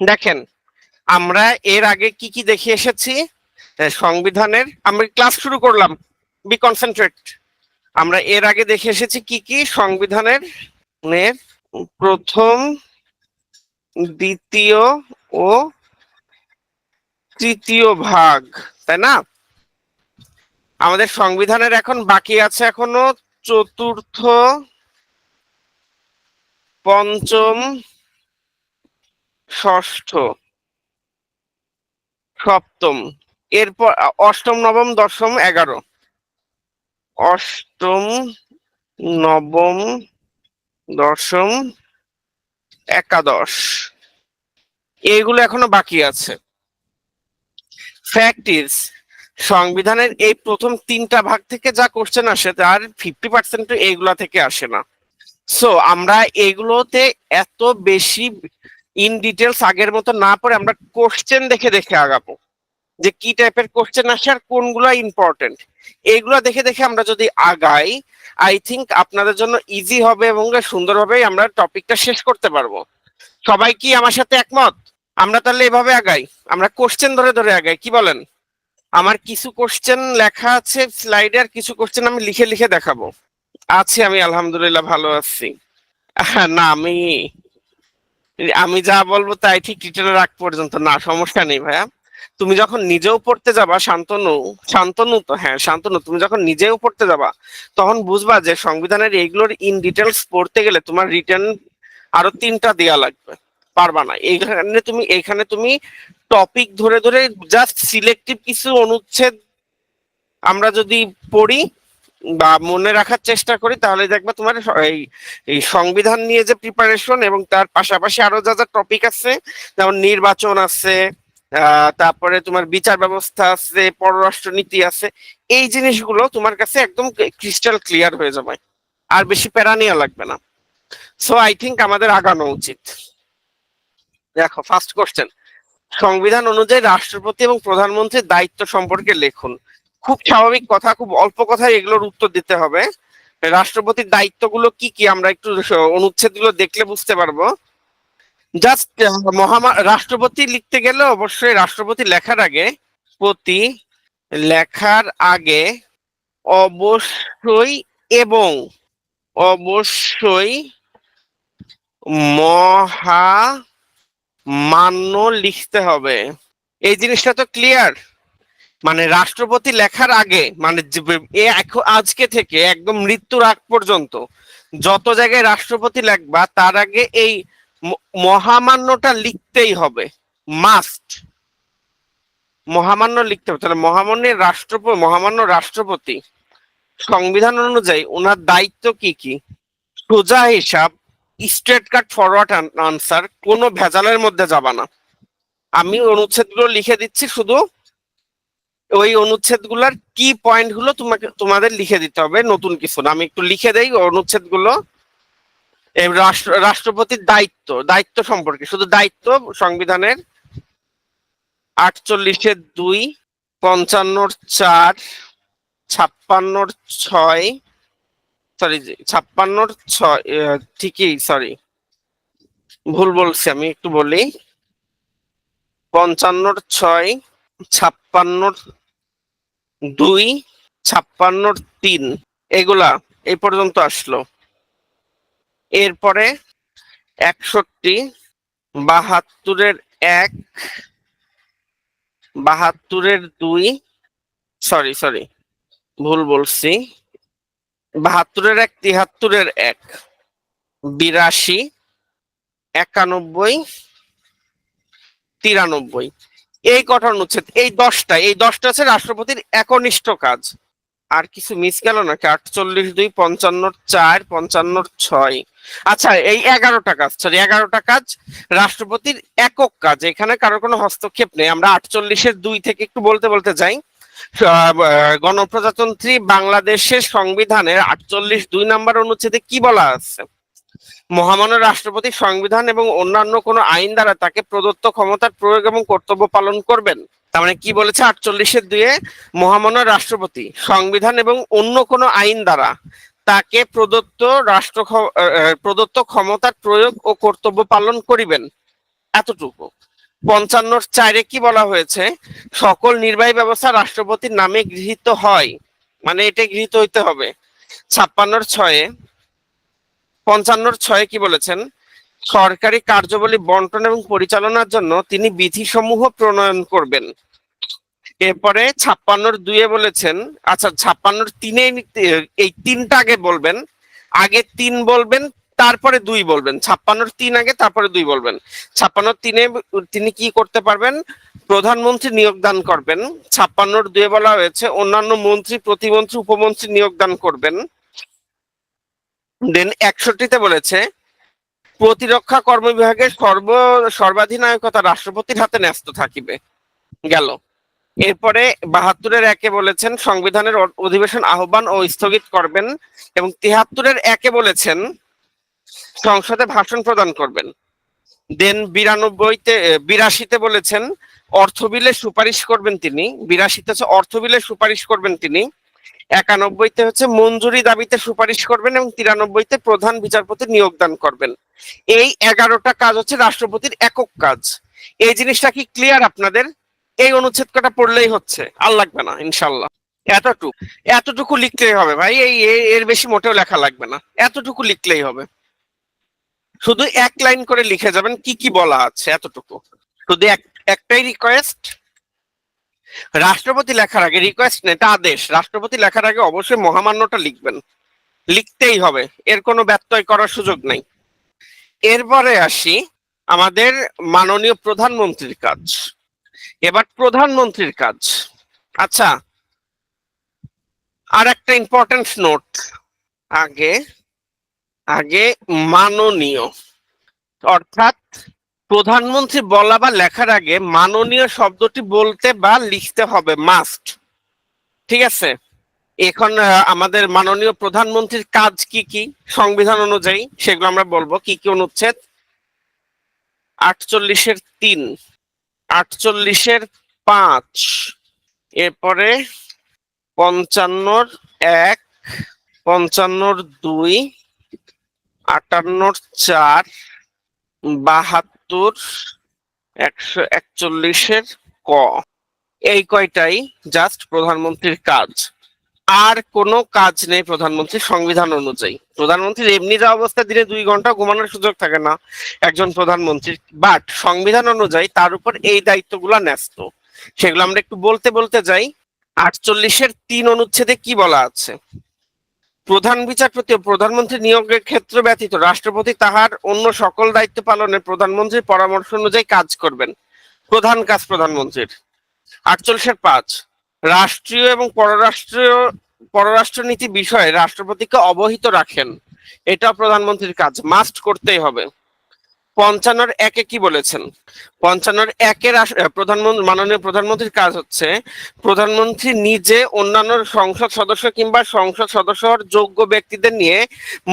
দেখেন, আমরা এর আগে কি কি দেখে এসেছি সংবিধানের। আমরা ক্লাস শুরু করলাম, বি কনসেন্ট্রেট। আমরা এর আগে দেখে এসেছি কি কি সংবিধানের প্রথম, দ্বিতীয় ও তৃতীয় ভাগ, তাই না? আমাদের সংবিধানের এখন বাকি আছে এখনো চতুর্থ, পঞ্চম, ষষ্ঠ, সপ্তম, এরপর অষ্টম, নবম, দশম, 11। অষ্টম, নবম, দশম, একাদশ, এইগুলো এখনো বাকি আছে। ফ্যাক্ট ইজ, সংবিধানের এই প্রথম 3টা ভাগ থেকে যা কোশ্চেন আসে তার 50% এইগুলা থেকে আসে না। সো আমরা এগুলোতে এত বেশি ইন ডিটেলস আগের মতো না পড়ে আমরা কোশ্চেন দেখে দেখে আগাবো, যে কি টাইপের কোশ্চেন আসে আর কোনগুলা ইম্পর্টেন্ট। এইগুলা দেখে দেখে আমরা যদি আগাই, আই থিঙ্ক আপনাদের জন্য ইজি হবে এবং সুন্দরভাবে আমরা টপিকটা শেষ করতে পারবো। সবাই কি আমার সাথে একমত? আমরা তাহলে এভাবে আগাই, আমরা কোশ্চেন ধরে ধরে আগাই, কি বলেন? আমার কিছু কোশ্চেন লেখা আছে স্লাইডে, আর কিছু কোশ্চেন আমি লিখে লিখে দেখাবো। আছি, আমি আলহামদুলিল্লাহ ভালো আছি। না, আমি আমি যা বলবো তাই ঠিক রিটার্নের আগ পর্যন্ত, না সমস্যা নেই ভাইয়া। তুমি যখন নিজেও পড়তে যাবা, শান্তনু, শান্তনু তো, হ্যাঁ শান্তনু, তুমি যখন নিজেও পড়তে যাবা তখন বুঝবা যে সংবিধানের এইগুলোর ইন ডিটেলস পড়তে গেলে তোমার রিটার্ন আরো 3টা দেয়া লাগবে, পারবা না। এইখানে তুমি টপিক ধরে ধরে জাস্ট সিলেক্টিভ কিছু অনুচ্ছেদ আমরা যদি পড়ি বা মনে রাখার চেষ্টা করি, তাহলে দেখবা তোমার এই এই সংবিধান নিয়ে যে প্রিপারেশন এবং তার পাশাপাশি আরো যা যা টপিক আছে, যেমন নির্বাচন আছে, তারপরে তোমার বিচার ব্যবস্থা আছে, পররাষ্ট্রনীতি আছে, এই জিনিসগুলো তোমার কাছে একদম ক্রিস্টাল ক্লিয়ার হয়ে যাবে, আর বেশি প্যারা নেওয়া লাগবে না। সো আই থিঙ্ক আমাদের আগানো উচিত। দেখো, ফার্স্ট কোশ্চেন, সংবিধান অনুযায়ী রাষ্ট্রপতি এবং প্রধানমন্ত্রীর দায়িত্ব সম্পর্কে লিখুন। খুব স্বাভাবিক কথা, খুব অল্প কথায় এগুলোর উত্তর দিতে হবে। রাষ্ট্রপতির দায়িত্বগুলো কি কি আমরা একটু অনুচ্ছেদগুলো দেখলে বুঝতে পারবো। জাস্ট রাষ্ট্রপতি লিখতে গেলে অবশ্যই রাষ্ট্রপতি লেখার আগে, প্রতি লেখার আগে অবশ্যই এবং অবশ্যই মহামান্য লিখতে হবে। এই জিনিসটা তো ক্লিয়ার। মানে রাষ্ট্রপতি লেখার আগে, মানে আজকে থেকে একদম মৃত্যুর আগ পর্যন্ত যত জায়গায় রাষ্ট্রপতি লেখবা, তার আগে এই মহামান্যটা লিখতেই হবে, মাস্ট। মহামান্য লিখতে হবে। তাহলে মহামান্য রাষ্ট্রপতি সংবিধান অনুযায়ী ওনার দায়িত্ব কি কি? সোজা হিসাব, স্ট্রেট কাট ফরওয়ার্ড আনসার, কোনো ভেজালের মধ্যে যাবা না। আমি অনুচ্ছেদগুলো লিখে দিচ্ছি, শুধু ওই অনুচ্ছেদ গুলার কি পয়েন্ট গুলো তোমাদের লিখে দিতে হবে, নতুন কিছু না। আমি একটু লিখে দেই অনুচ্ছেদ গুলো। রাষ্ট্রপতির দায়িত্ব, দায়িত্ব সম্পর্কে শুধু দায়িত্ব সংবিধানের 48-2, 55-4, 56-6, সরি 56-6, ঠিকই, সরি ভুল বলছি, আমি একটু বলি। 55-6, 56-2, 56-3, এগুলা এই পর্যন্ত আসলো। এরপরে 61, 72-1, 72-2, সরি সরি ভুল বলছি, 72-1, 73-1, 82, 91, 93, এই কটা অনুচ্ছেদ, এই দশটা আছে রাষ্ট্রপতির একনিষ্ঠ কাজ। আর কিছু মিস গেল নাকি? 48-2, 55-4, 55-6, আচ্ছা এই 11টা কাজ, সরি 11টা কাজ রাষ্ট্রপতির একক কাজ, এখানে কারোর কোনো হস্তক্ষেপ নেই। আমরা 48-2 থেকে একটু বলতে বলতে যাই। গণপ্রজাতন্ত্রী বাংলাদেশের সংবিধানের 48-2 নম্বর অনুচ্ছেদে কি বলা আছে? মহামান্য রাষ্ট্রপতি সংবিধান এবং অন্যান্য কোনো আইন দ্বারা তাকে প্রদত্ত ক্ষমতার প্রয়োগ এবং কর্তব্য পালন করবেন। তার মানে কি বলেছে 48-2-এ? মহামান্য রাষ্ট্রপতি সংবিধান এবং অন্য কোনো আইন দ্বারা তাকে প্রদত্ত ক্ষমতার প্রয়োগ ও কর্তব্য পালন করিবেন, এতটুকু। 55(4) কি বলা হয়েছে, সকল নির্বাহী ব্যবস্থা রাষ্ট্রপতির নামে গৃহীত হয়, মানে এটা গৃহীত হইতে হবে। 56(6) 55(6) কি বলেছেন, সরকারি কার্যাবলী বন্টন এবং পরিচালনার জন্য তিনি বিধিসমূহ প্রণয়ন করবেন। এরপরে 56(2) বলেছেন, আচ্ছা 56(3) এই তিনটা আগে বলবেন, আগে 3 বলবেন তারপরে 2 বলবেন, 56(3) আগে তারপরে 2 বলবেন। 56(3) তিনি কি করতে পারবেন, প্রধানমন্ত্রী নিয়োগদান করবেন। 56(2) বলা হয়েছে অন্যান্য মন্ত্রী, প্রতিমন্ত্রী, উপমন্ত্রী নিয়োগদান করবেন। দেন 61 বলেছে প্রতিরক্ষা কর্ম বিভাগের সর্বাধিনায়কতা রাষ্ট্রপতির হাতে ন্যস্ত থাকিবে। গেল। এরপরে 72(1) বলেছেন সংবিধানের অধিবেশন আহ্বান ও স্থগিত করবেন, এবং 73(1) বলেছেন সংসদে ভাষণ প্রদান করবেন। দেন 82 বলেছেন অর্থ বিলে সুপারিশ করবেন তিনি। 82 হচ্ছে অর্থ বিলে সুপারিশ করবেন তিনি। 91 হচ্ছে মঞ্জুরি দাবিতে সুপারিশ করবেন, এবং 93 প্রধান বিচারপতি নিয়োগদান করবেন। এই 11টা কাজ হচ্ছে রাষ্ট্রপতির একক কাজ। এই জিনিসটা কি ক্লিয়ার আপনাদের? এই অনুচ্ছেদ কটা পড়লেই হচ্ছে, আর লাগবে না ইনশাল্লাহ। এতটুকু লিখলেই হবে ভাই, এর বেশি মোটেও লেখা লাগবে না, এতটুকু লিখলেই হবে। শুধু 1 লাইন করে লিখে যাবেন কি কি বলা আছে, এতটুকু। শুধু একটাই রিকোয়েস্ট, রাষ্ট্রপতি লেখার আগে, রিকোয়েস্ট না এটা আদেশ, রাষ্ট্রপতি লেখার আগে অবশ্যই মহামান্যটা লিখবেন, লিখতেই হবে, এর কোনো ব্যত্যয় করার সুযোগ নাই। এরপরে আসি আমাদের মাননীয় প্রধানমন্ত্রীর কাজ। এবার প্রধানমন্ত্রীর কাজ, আচ্ছা আর একটা ইম্পর্টেন্ট নোট, আগে আগে মাননীয়, অর্থাৎ প্রধানমন্ত্রী বলা বা লেখার আগে মাননীয় শব্দটি বলতে বা লিখতে হবে, মাস্ট। ঠিক আছে, এখন আমাদের মাননীয় প্রধানমন্ত্রীর কাজ কি কি সংবিধান অনুযায়ী সেগুলো আমরা বলবো। কি কি অনুচ্ছেদ, 48(3), 48(5), এরপরে 55(1), 55(2), 58(4), 72, 141 ক, এই কয়টাই জাস্ট প্রধানমন্ত্রীর কাজ। আর কোনো কাজ নেই প্রধানমন্ত্রীর সংবিধান অনুযায়ী। প্রধানমন্ত্রীর এমনি যা অবস্থা দিনে 2 ঘন্টা ঘুমানোর সুযোগ থাকে না একজন প্রধানমন্ত্রীর, বাট সংবিধান অনুযায়ী তার উপর এই দায়িত্বগুলো ন্যস্ত। সেগুলো আমরা একটু বলতে বলতে যাই। 48(3) অনুচ্ছেদে কি বলা আছে, প্রধান বিচারপতি ও প্রধানমন্ত্রী নিয়োগের ক্ষেত্র ব্যতীত রাষ্ট্রপতি তাহার অন্য সকল দায়িত্ব পালনে প্রধানমন্ত্রীর পরামর্শ অনুযায়ী কাজ করবেন। প্রধান কাজ প্রধানমন্ত্রীর। 48(5) রাষ্ট্রীয় এবং পররাষ্ট্রনীতি বিষয়ে রাষ্ট্রপতিকে অবহিত রাখেন, এটা প্রধানমন্ত্রীর কাজ, মাস্ট করতেই হবে। 55(1) কি বলেছেন, 55(1) মাননীয় প্রধানমন্ত্রীর কাজ হচ্ছে প্রধানমন্ত্রী নিজে অন্যান্য সংসদ সদস্য কিংবা সংসদ সদস্য যোগ্য ব্যক্তিদের নিয়ে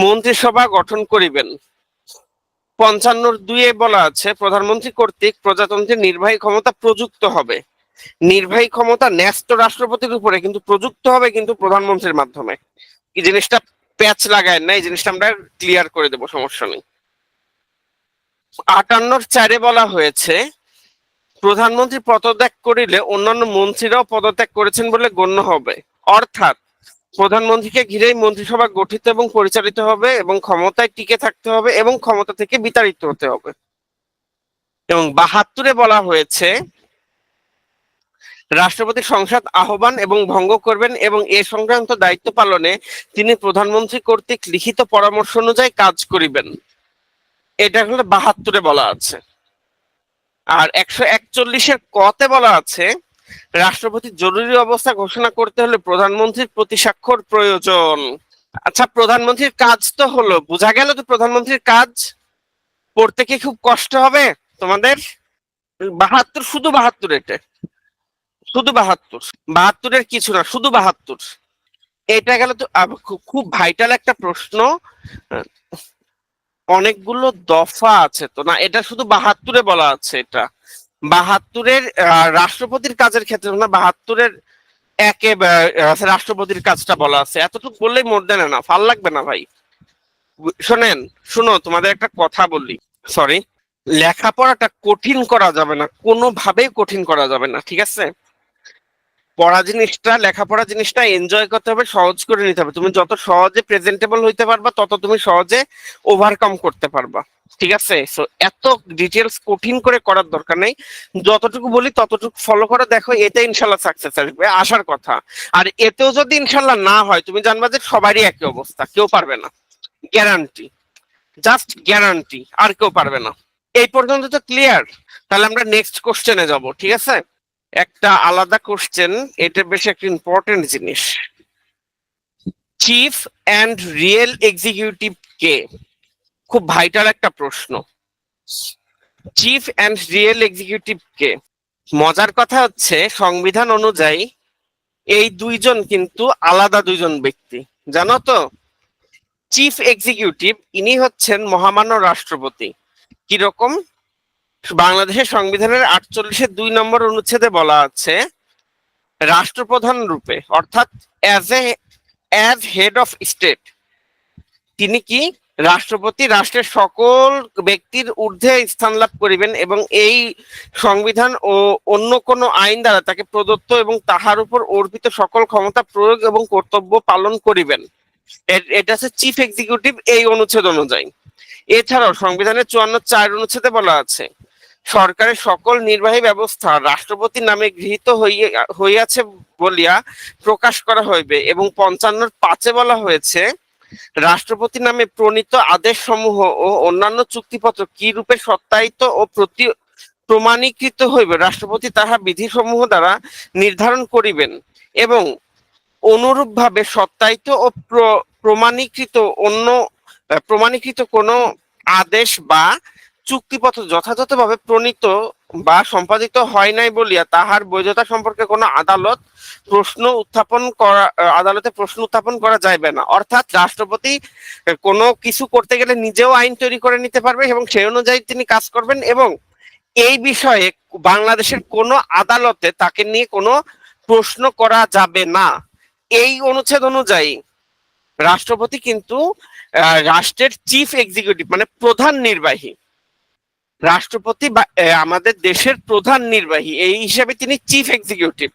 মন্ত্রিসভা গঠন করিবেন। 55(2) বলা আছে প্রধানমন্ত্রী কর্তৃক প্রজাতন্ত্রের নির্বাহী ক্ষমতা প্রযুক্ত হবে। নির্বাহী ক্ষমতা ন্যস্ত রাষ্ট্রপতির উপরে, কিন্তু প্রযুক্ত হবে কিন্তু প্রধানমন্ত্রীর মাধ্যমে। এই জিনিসটা প্যাচ লাগায় না, এই জিনিসটা আমরা ক্লিয়ার করে দেবো, সমস্যা নেই। 58(4) বলা হয়েছে প্রধানমন্ত্রী পদত্যাগ করিলে অন্যান্য মন্ত্রীরাও পদত্যাগ করেছেন বলে গণ্য হবে, অর্থাৎ প্রধানমন্ত্রীকে ঘিরেই মন্ত্রিসভা গঠিত এবং পরিচালিত হবে, এবং ক্ষমতায় টিকে থাকতে হবে, এবং ক্ষমতা থেকে বিতাড়িত হতে হবে। এবং 72-এ বলা হয়েছে রাষ্ট্রপতি সংসদ আহ্বান এবং ভঙ্গ করবেন, এবং এ সংক্রান্ত দায়িত্ব পালনে তিনি প্রধানমন্ত্রী কর্তৃক লিখিত পরামর্শ অনুযায়ী কাজ করিবেন। এটা হলো 72-এ বলা আছে। আর 141-এর ক-তে বলা আছে রাষ্ট্রপতি জরুরি অবস্থা ঘোষণা করতে হলে প্রধানমন্ত্রীর প্রতি স্বাক্ষর প্রয়োজন। আচ্ছা, প্রধানমন্ত্রীর কাজ তো হলো, বোঝা গেল তো প্রধানমন্ত্রীর কাজ। পড়তে কি খুব কষ্ট হবে তোমাদের? 72, শুধু 72, এটা শুধু 72, 72-এর কিছু না, শুধু 72। এটা গেল তো খুব ভাইটাল একটা প্রশ্ন, অনেকগুলো দফা আছে তো না, এটা শুধু 72-এ বলা আছে। এটা 72-এর রাষ্ট্রপতির কাজের ক্ষেত্রে না, 72-এর একে রাষ্ট্রপতির কাজটা বলা আছে। এতটুকু বললেই মোর দেন না, ভাল লাগবে না ভাই। শোনেন, শুনো তোমাদের একটা কথা বলি, সরি। লেখাপড়াটা কঠিন করা যাবে না, কোনোভাবেই কঠিন করা যাবে না, ঠিক আছে? লেখাপড়া জিনিসটা এনজয় করতে হবে, সহজ করে নিতে হবে। তুমি যত সহজে প্রেজেন্টেবল হইতে পারবা তত তুমি সহজে ওভারকাম করতে পারবা, ঠিক আছে? সো এত ডিটেলস কঠিন করে করার দরকার নেই, যতটুকু বলি ততটুকু ফলো করে দেখো, এতে ইনশাল্লাহ সাকসেস আসবে, আসার কথা। আর এতেও যদি ইনশাল্লাহ না হয়, তুমি জানবা যে সবারই একই অবস্থা, কেউ পারবে না, গ্যারান্টি, জাস্ট গ্যারান্টি, আর কেউ পারবে না। এই পর্যন্ত তো ক্লিয়ার? তাহলে আমরা নেক্সট কোশ্চেনে যাব, ঠিক আছে? একটা আলাদা কোশ্চেন, এটা বেশ একটা ইম্পর্টেন্ট জিনিস। চিফ অ্যান্ড রিয়েল এক্সিকিউটিভ কে? খুব ভাইটাল একটা প্রশ্ন। চিফ অ্যান্ড রিয়েল এক্সিকিউটিভ কে? মজার কথা হচ্ছে, সংবিধান অনুযায়ী এই দুইজন কিন্তু আলাদা দুইজন ব্যক্তি, জানো তো? চিফ এক্সিকিউটিভ ইনি হচ্ছেন মহামান্য রাষ্ট্রপতি। কিরকম? বাংলাদেশের সংবিধানের 48-এর 2 নম্বর অনুচ্ছেদে বলা আছে, রাষ্ট্রপ্রধান রূপে, অর্থাৎ অ্যাজ হেড অফ স্টেট, তিনি কি রাষ্ট্রপতি রাষ্ট্রের সকল ব্যক্তির ঊর্ধ্বে স্থান লাভ করিবেন এবং এই সংবিধান ও অন্য কোনো আইন দ্বারা তাকে প্রদত্ত এবং তাহার উপর অর্পিত সকল ক্ষমতা প্রয়োগ এবং কর্তব্য পালন করিবেন। এটা হচ্ছে চিফ এক্সিকিউটিভ এই অনুচ্ছেদ অনুযায়ী। এছাড়াও সংবিধানের 54(4) অনুচ্ছেদে বলা আছে, সরকারের সকল নির্বাহী ব্যবস্থা রাষ্ট্রপতির নামে গৃহীত হইয়াছে বলিয়া প্রকাশ করা হইবে, এবং 55(5)-এ বলা হয়েছে, রাষ্ট্রপতির নামে প্রণীত আদেশ সমূহ ও অন্যান্য চুক্তিপত্র কি রূপে সত্যায়িত ও প্রমাণীকৃত হইবে, রাষ্ট্রপতি তাহা বিধিসমূহ দ্বারা নির্ধারণ করিবেন, এবং অনুরূপভাবে সত্যায়িত ও প্রমাণীকৃত কোনো আদেশ বা চুক্তিপত্র যথাযথভাবে প্রণীত বা সম্পাদিত হয় নাই বলিয়া তাহার বৈধতা সম্পর্কে কোনো আদালতে প্রশ্ন উত্থাপন করা যাইবে না। অর্থাৎ রাষ্ট্রপতি কোনো কিছু করতে গেলে নিজেও আইন তৈরি করে নিতে পারবে এবং সেই অনুযায়ী তিনি কাজ করবেন, এবং এই বিষয়ে বাংলাদেশের কোনো আদালতে তাকে নিয়ে কোনো প্রশ্ন করা যাবে না। এই অনুচ্ছেদ অনুযায়ী রাষ্ট্রপতি কিন্তু রাষ্ট্রের চিফ এক্সিকিউটিভ, মানে প্রধান নির্বাহী। রাষ্ট্রপতি আমাদের দেশের প্রধান নির্বাহী, এই হিসাবে তিনি চিফ এক্সিকিউটিভ।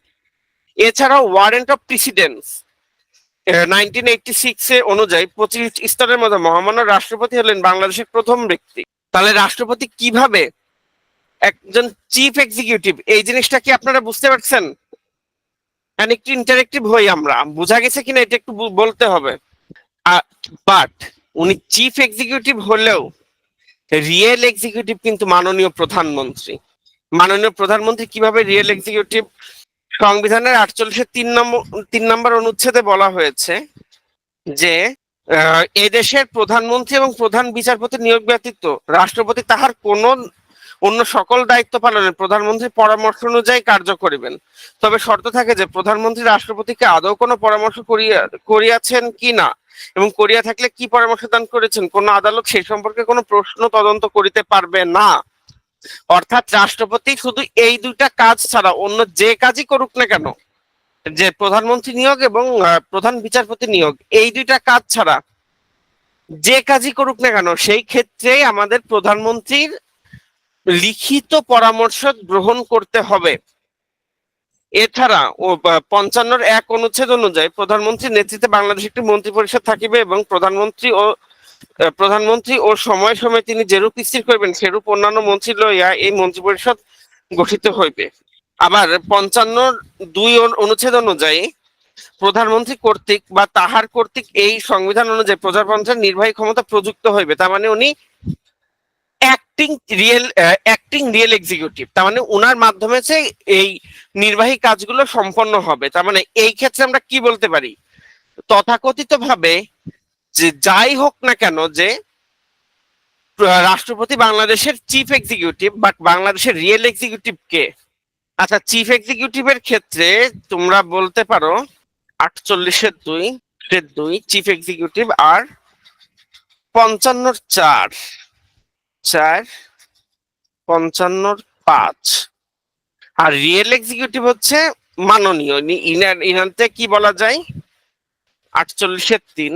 এছাড়াও ওয়ারেন্ট অফ প্রেসিডেন্স 1986 অনুযায়ী 25 স্তরের মধ্যে মহামান্য রাষ্ট্রপতি হলেন বাংলাদেশের প্রথম ব্যক্তি। তাহলে রাষ্ট্রপতি কিভাবে একজন চিফ এক্সিকিউটিভ, এই জিনিসটা কি আপনারা বুঝতে পারছেন? একটু ইন্টারেক্টিভ হই আমরা, বোঝা গেছে কিনা এটা একটু বলতে হবে। বাট উনি চিফ এক্সিকিউটিভ হলেও রিয়েল এক্সিকিউটিভ কিন্তু মাননীয় প্রধানমন্ত্রী। মাননীয় প্রধানমন্ত্রী কিভাবে রিয়েল এক্সিকিউটিভ? সংবিধানের 48-এর 3 নম্বর অনুচ্ছেদে বলা হয়েছে যে এদেশের প্রধানমন্ত্রী এবং প্রধান বিচারপতি নিয়োগ ব্যতীত রাষ্ট্রপতি তাহার কোন অন্য সকল দায়িত্ব পালনে প্রধানমন্ত্রীর পরামর্শ অনুযায়ী কার্য করিবেন। তবে শর্ত থাকে যে প্রধানমন্ত্রী রাষ্ট্রপতিকে আদৌ কোনো পরামর্শ করিয়াছেন কি না, এবং করিয়া থাকলে কি পরামর্শ দান করেছেন, কোন আদালত সেই সম্পর্কে কোনো প্রশ্ন তদন্ত করিতে পারবে না। অর্থাৎ রাষ্ট্রপতি শুধু এই দুইটা কাজ ছাড়া অন্য যে কাজই করুক না কেন, যে প্রধানমন্ত্রী নিয়োগ এবং প্রধান বিচারপতি নিয়োগ, এই দুইটা কাজ ছাড়া যে কাজই করুক না কেন, সেই ক্ষেত্রে আমাদের প্রধানমন্ত্রীর লিখিত পরামর্শ গ্রহণ করতে হবে। এছাড়া 55(1) অনুচ্ছেদ অনুযায়ী প্রধানমন্ত্রীর নেতৃত্বে বাংলাদেশ একটি মন্ত্রী পরিষদ থাকিবে, এবং প্রধানমন্ত্রী ও সময় সময় তিনি যেরূপ স্থির করবেন সেরূপ অন্যান্য মন্ত্রী লইয়া এই মন্ত্রী পরিষদ গঠিত হইবে। আবার 55(2) অনুচ্ছেদ অনুযায়ী প্রধানমন্ত্রী কর্তৃক বা তাহার কর্তৃক এই সংবিধান অনুযায়ী প্রজাতন্ত্রের নির্বাহী ক্ষমতা প্রযুক্ত হইবে। তার মানে উনি অ্যাক্টিং রিয়েল এক্সিকিউটিভ, তার মানে উনার মাধ্যমে এই নির্বাহী কাজগুলো সম্পন্ন হবে। তার মানে এই ক্ষেত্রে আমরা কি বলতে পারি, তথাকথিত ভাবে যে যাই হোক না কেন, যে রাষ্ট্রপতি বাংলাদেশের চিফ এক্সিকিউটিভ, বাট বাংলাদেশের রিয়েল এক্সিকিউটিভ কে? আচ্ছা, চিফ এক্সিকিউটিভের ক্ষেত্রে তোমরা বলতে পারো 48(2) চিফ এক্সিকিউটিভ, আর 55(4) 55(5), আর রিয়েল এক্সিকিউটিভ হচ্ছে মাননীয়। ইনারতে কি বলা যায়, 48(3),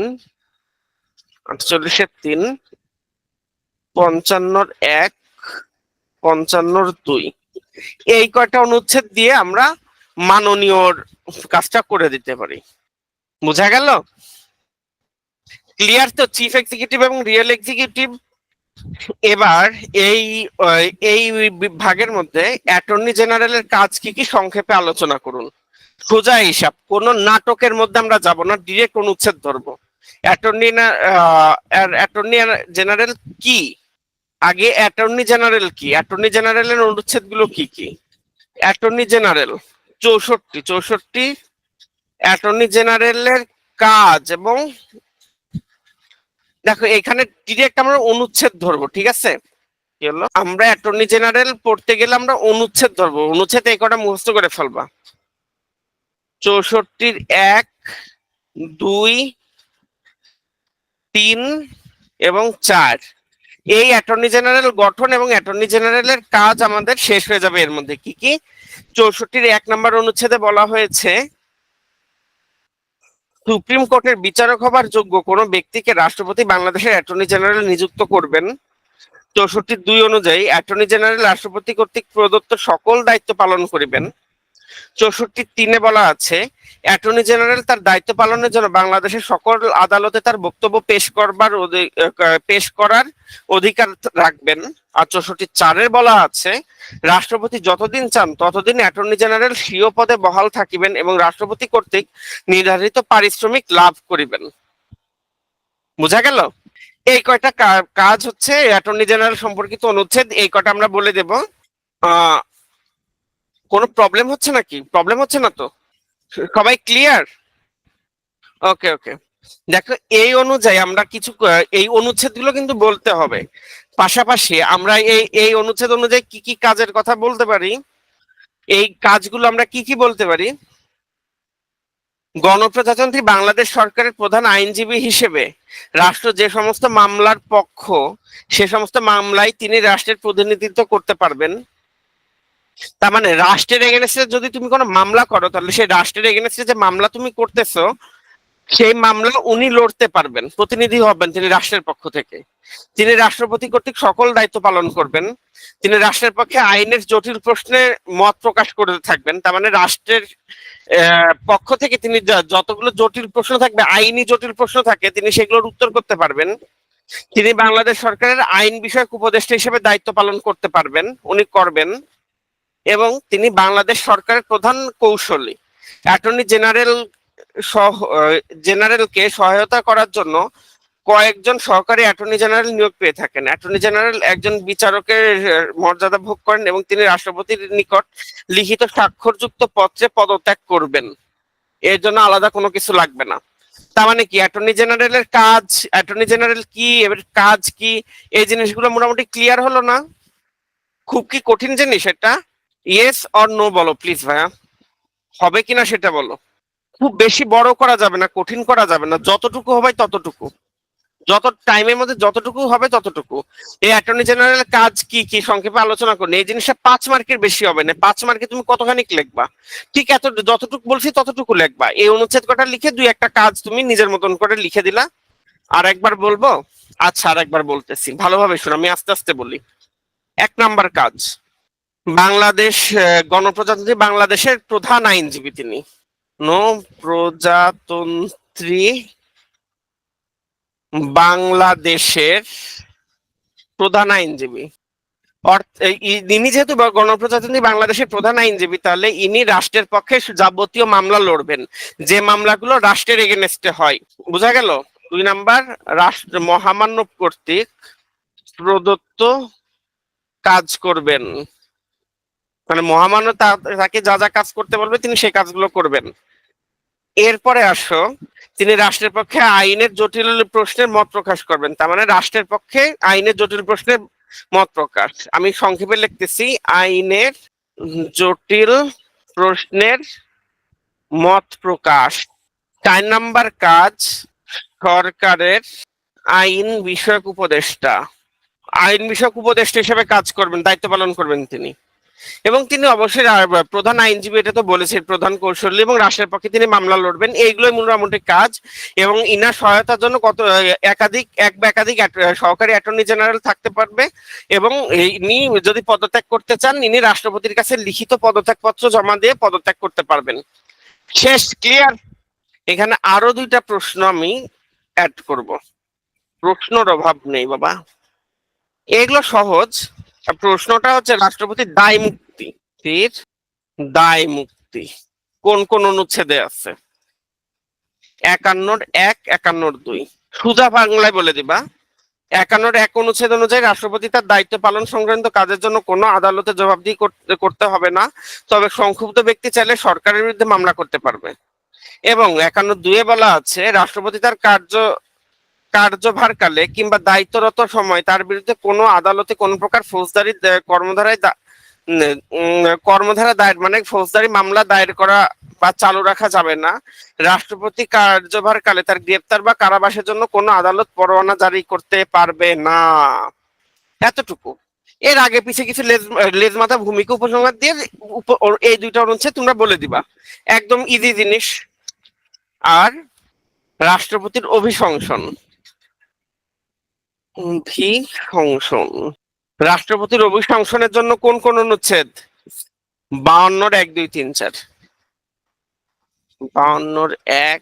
55(1) 55(2) এই কয়টা অনুচ্ছেদ দিয়ে আমরা মাননীয় কাজটা করে দিতে পারি। বোঝা গেল? ক্লিয়ার তো চিফ এক্সিকিউটিভ এবং রিয়েল এক্সিকিউটিভ? এবার এই এই ভাগের মধ্যে অ্যাটর্নি জেনারেলের কাজ কি কি সংক্ষেপে আলোচনা করুন। সোজা হিসাব, কোন নাটকের মধ্যে আমরা যাব না, ডিরেক্ট অনুচ্ছেদ ধরবো। অ্যাটর্নি জেনারেল কি? আগে অ্যাটর্নি জেনারেল কি, অ্যাটর্নি জেনারেলের অনুচ্ছেদ গুলো কি কি? অ্যাটর্নি জেনারেল 64 অ্যাটর্নি জেনারেলের কাজ, এবং দেখো এখানে ডিরেক্ট আমরা অনুচ্ছেদ ধরবো, ঠিক আছে? কি হলো, আমরা অ্যাটর্নি জেনারেল পড়তে গেলে আমরা অনুচ্ছেদ ধরবো, অনুচ্ছেদ এই কটা মুখস্থ করে ফেলবা। 64 1 2 3 এবং 4, এই অ্যাটর্নি জেনারেল গঠন এবং অ্যাটর্নি জেনারেলের কাজ আমাদের শেষ হয়ে যাবে। এর মধ্যে কি কি? 64 1 নম্বর অনুচ্ছেদে বলা হয়েছে, সুপ্রিম কোর্টের বিচারক হবার যোগ্য কোনো ব্যক্তিকে রাষ্ট্রপতি বাংলাদেশের অ্যাটর্নি জেনারেল নিযুক্ত করবেন। 64 2 অনুযায়ী অ্যাটর্নি জেনারেল রাষ্ট্রপতি কর্তৃক প্রদত্ত সকল দায়িত্ব পালন করিবেন। 64 3 বলা আছে, অ্যাটর্নি জেনারেল তার দায়িত্ব পালনের জন্য বাংলাদেশের সকল আদালতে তার বক্তব্য পেশ করার অধিকার রাখবেন। আর 64 4 বলা আছে, রাষ্ট্রপতি যতদিন চান ততদিন অ্যাটর্নি জেনারেল স্বীয় পদে বহাল থাকিবেন এবং রাষ্ট্রপতি কর্তৃক নির্ধারিত পারিশ্রমিক লাভ করিবেন। বোঝা গেল? এই কয়টা কাজ হচ্ছে অ্যাটর্নি জেনারেল সম্পর্কিত অনুচ্ছেদ, এই কয়টা আমরা বলে দেব। কোনো প্রবলেম হচ্ছে নাকি? প্রবলেম হচ্ছে না তো? সবাই ক্লিয়ার? ওকে ওকে। দেখো এই অনুযায়ী আমরা কিছু এই অনুচ্ছেদ গুলো কিন্তু বলতে হবে। পাশাপাশি আমরা এই অনুচ্ছেদ অনুযায়ী কি কি কাজের কথা বলতে পারি, এই কাজগুলো আমরা কি কি বলতে পারি। গণপ্রজাতন্ত্রী বাংলাদেশ সরকারের প্রধান আইনজীবী হিসেবে রাষ্ট্র যে সমস্ত মামলার পক্ষ, সে সমস্ত মামলায় তিনি রাষ্ট্রের প্রতিনিধিত্ব করতে পারবেন। তার মানে রাষ্ট্রের এগেনস্টে যদি তুমি কোনো মামলা করো, তাহলে সেই রাষ্ট্রের এগেনস্টে যে মামলা তুমি করতেছো, সেই মামলা উনি লড়তে পারবেন, প্রতিনিধি হবেন তিনি রাষ্ট্রের পক্ষ থেকে। তিনি রাষ্ট্রপতি কর্তৃক সকল দায়িত্ব পালন করবেন। তিনি রাষ্ট্রের পক্ষে আইনের জটিল প্রশ্নে মত প্রকাশ করতে থাকবেন। তার মানে রাষ্ট্রের পক্ষ থেকে তিনি যতগুলো জটিল প্রশ্ন থাকবে, আইনি জটিল প্রশ্ন থাকে, তিনি সেগুলোর উত্তর করতে পারবেন। তিনি বাংলাদেশ সরকারের আইন বিষয়ক উপদেষ্টা হিসেবে দায়িত্ব পালন করতে পারবেন, উনি করবেন। এবং তিনি বাংলাদেশ সরকারের প্রধান কৌশলী। অ্যাটর্নি জেনারেলকে সহায়তা করার জন্য কয়েকজন সহকারী অ্যাটর্নি জেনারেল নিয়োগ পেয়ে থাকেন। অ্যাটর্নি জেনারেল একজন বিচারকের মর্যাদা ভোগ করেন এবং তিনি রাষ্ট্রপতির নিকট লিখিত স্বাক্ষরযুক্ত পত্রে পদত্যাগ করবেন। এর জন্য আলাদা কোনো কিছু লাগবে না। তার মানে কি, অ্যাটর্নি জেনারেলের কাজ, অ্যাটর্নি জেনারেল কি, এবার কাজ কি, এই জিনিসগুলো মোটামুটি ক্লিয়ার হলো না? খুব কি কঠিন জিনিস এটা? ইয়েস অর নো বলো প্লিজ ভাইয়া, হবে কিনা সেটা বলো। খুব বেশি বড় করা যাবে না, কঠিন করা যাবে না, যতটুকু হবে ততটুকু, যত টাইমের মধ্যে যতটুকু হবে ততটুকু। এই অ্যাটর্নি জেনারেল কাজ কি কি সংক্ষেপে আলোচনা করুন। এই জিনিসটা 5 মার্কের বেশি হবে না। 5 মার্কে তুমি কতখানি লিখবা, ঠিক এত যতটুকু বলছি ততটুকু লিখবা। এই অনুচ্ছেদ কটা লিখে 2-1টা কাজ তুমি নিজের মতন করে লিখে দিলা। আর একবার বলবো? আচ্ছা, আর একবার বলতেছি, ভালোভাবে শুনো, আমি আস্তে আস্তে বলি। 1 নাম্বার কাজ, বাংলাদেশ গণপ্রজাতন্ত্রী বাংলাদেশের প্রধান আইনজীবী তিনি। প্রজাতন্ত্রী বাংলাদেশের প্রধান আইনজীবী, ইনি যেহেতু গণপ্রজাতন্ত্রী বাংলাদেশের প্রধান আইনজীবী, তাহলে ইনি রাষ্ট্রের পক্ষে যাবতীয় মামলা লড়বেন, যে মামলাগুলো রাষ্ট্রের এগেনস্টে হয়। বোঝা গেল? 2 নাম্বার, রাষ্ট্র মহামান্য কর্তৃক প্রদত্ত কাজ করবেন, মানে মহামান্য তাকে যা যা কাজ করতে বলবে তিনি সেই কাজগুলো করবেন। এরপরে আসো, তিনি রাষ্ট্রের পক্ষে আইনের জটিল প্রশ্নের মত প্রকাশ করবেন। তার মানে রাষ্ট্রের পক্ষে আইনের জটিল প্রশ্নের মত প্রকাশ, আমি সংক্ষেপে লিখতেছি, আইনের জটিল প্রশ্নের মত প্রকাশ। 4 নাম্বার কাজ, সরকারের আইন বিষয়ক উপদেষ্টা, আইন বিষয়ক উপদেষ্টা হিসেবে কাজ করবেন, দায়িত্ব পালন করবেন তিনি। এবং তিনি অবশ্যই প্রধান আইনজীবী, এটা তো বলেছেন, প্রধান কৌশলী এবং রাষ্ট্রের পক্ষে তিনি মামলা লড়বেন, এইগুলোই মোটামুটি কাজ। এবং ইনার সহায়তার জন্য এক বা একাধিক সহকারী অ্যাটর্নি জেনারেল থাকতে পারবে। এবং ইনি যদি পদত্যাগ করতে চান, ইনি রাষ্ট্রপতির কাছে লিখিত পদত্যাগ পত্র জমা দিয়ে পদত্যাগ করতে পারবেন। শেষ, ক্লিয়ার? এখানে আরো দুইটা প্রশ্ন আমি অ্যাড করব, প্রশ্নর অভাব নেই বাবা, এগুলো সহজ। প্রশ্নটা হচ্ছে রাষ্ট্রপতির দায় মুক্তির দায় মুক্তি কোন কোন অনুচ্ছেদে আছে? 51-1, 51-2। সুজা বাংলায় বলে দিবা। 51-1 অনুচ্ছেদ অনুযায়ী রাষ্ট্রপতি তার দায়িত্ব পালন সংক্রান্ত কাজের জন্য কোনো আদালতে জবাবদিহি করতে হবে না, তবে সংক্ষুব্ধ ব্যক্তি চাইলে সরকারের বিরুদ্ধে মামলা করতে পারবে। এবং 51-2 বলা আছে, রাষ্ট্রপতি তার কার্যভারকালে কিংবা দায়িত্বরত সময় তার বিরুদ্ধে কোনো আদালতে কোনো প্রকার ফৌজদারি কর্মধারা দায়ের, মানে ফৌজদারি মামলা দায়ের করা বা চালু রাখা যাবে না। রাষ্ট্রপতি কার্যভারকালে তার গ্রেপ্তার বা কারাবাসের জন্য কোনো আদালত পরোয়ানা জারি করতে পারবে না। এতটুকু। এর আগে পিছে কিছু লেজ মাথা ভূমিকা উপসংহার দিয়ে এই দুইটা অনুচ্ছেদ তোমরা বলে দিবা, একদম ইজি জিনিস। আর রাষ্ট্রপতির অভিশংসন, রাষ্ট্রপতির অভিশংসনের জন্য কোন কোন অনুচ্ছেদ? 52-1, 2, 3, 4। 52-1,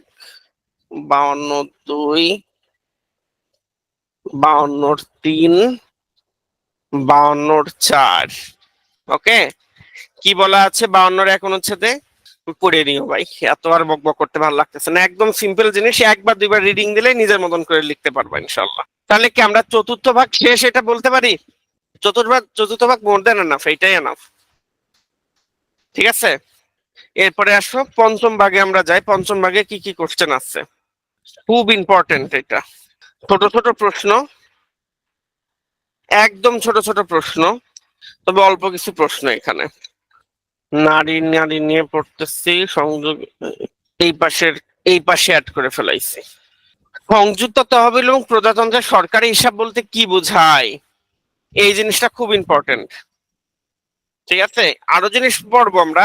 52-2, 52-3, 52-4। ওকে, কি বলা আছে 52-1 অনুচ্ছেদে? পড়ে নিও ভাই, এত আর বকবক করতে ভালো লাগতেছে না, একদম সিম্পল জিনিস, একবার দুইবার রিডিং দিলে নিজের মতন করে লিখতে পারবা ইনশাল্লাহ। তাহলে কি আমরা চতুর্থ ভাগ শেষ এটা বলতে পারি? চতুর্থ ভাগ মোর দেন এনাফ, এইটাই এনাফ। ঠিক আছে, এরপরে আসো পঞ্চম ভাগে আমরা যাই। পঞ্চম ভাগে কি কি কোশ্চেন আছে, খুব ইম্পর্টেন্ট এটা। ছোট ছোট প্রশ্ন, একদম ছোট ছোট প্রশ্ন, তবে অল্প কিছু প্রশ্ন এখানে। নারী নারী নিয়ে পড়তেছি, সংযোগ এই পাশে অ্যাড করে ফেলাইছি। সংযুক্ত তহবিল এবং প্রজাতন্ত্রের সরকারি হিসাব বলতে কি বোঝায়? এই জিনিসটা খুব ইম্পর্টেন্ট। ঠিক আছে, আরো জিনিস পড়বো আমরা,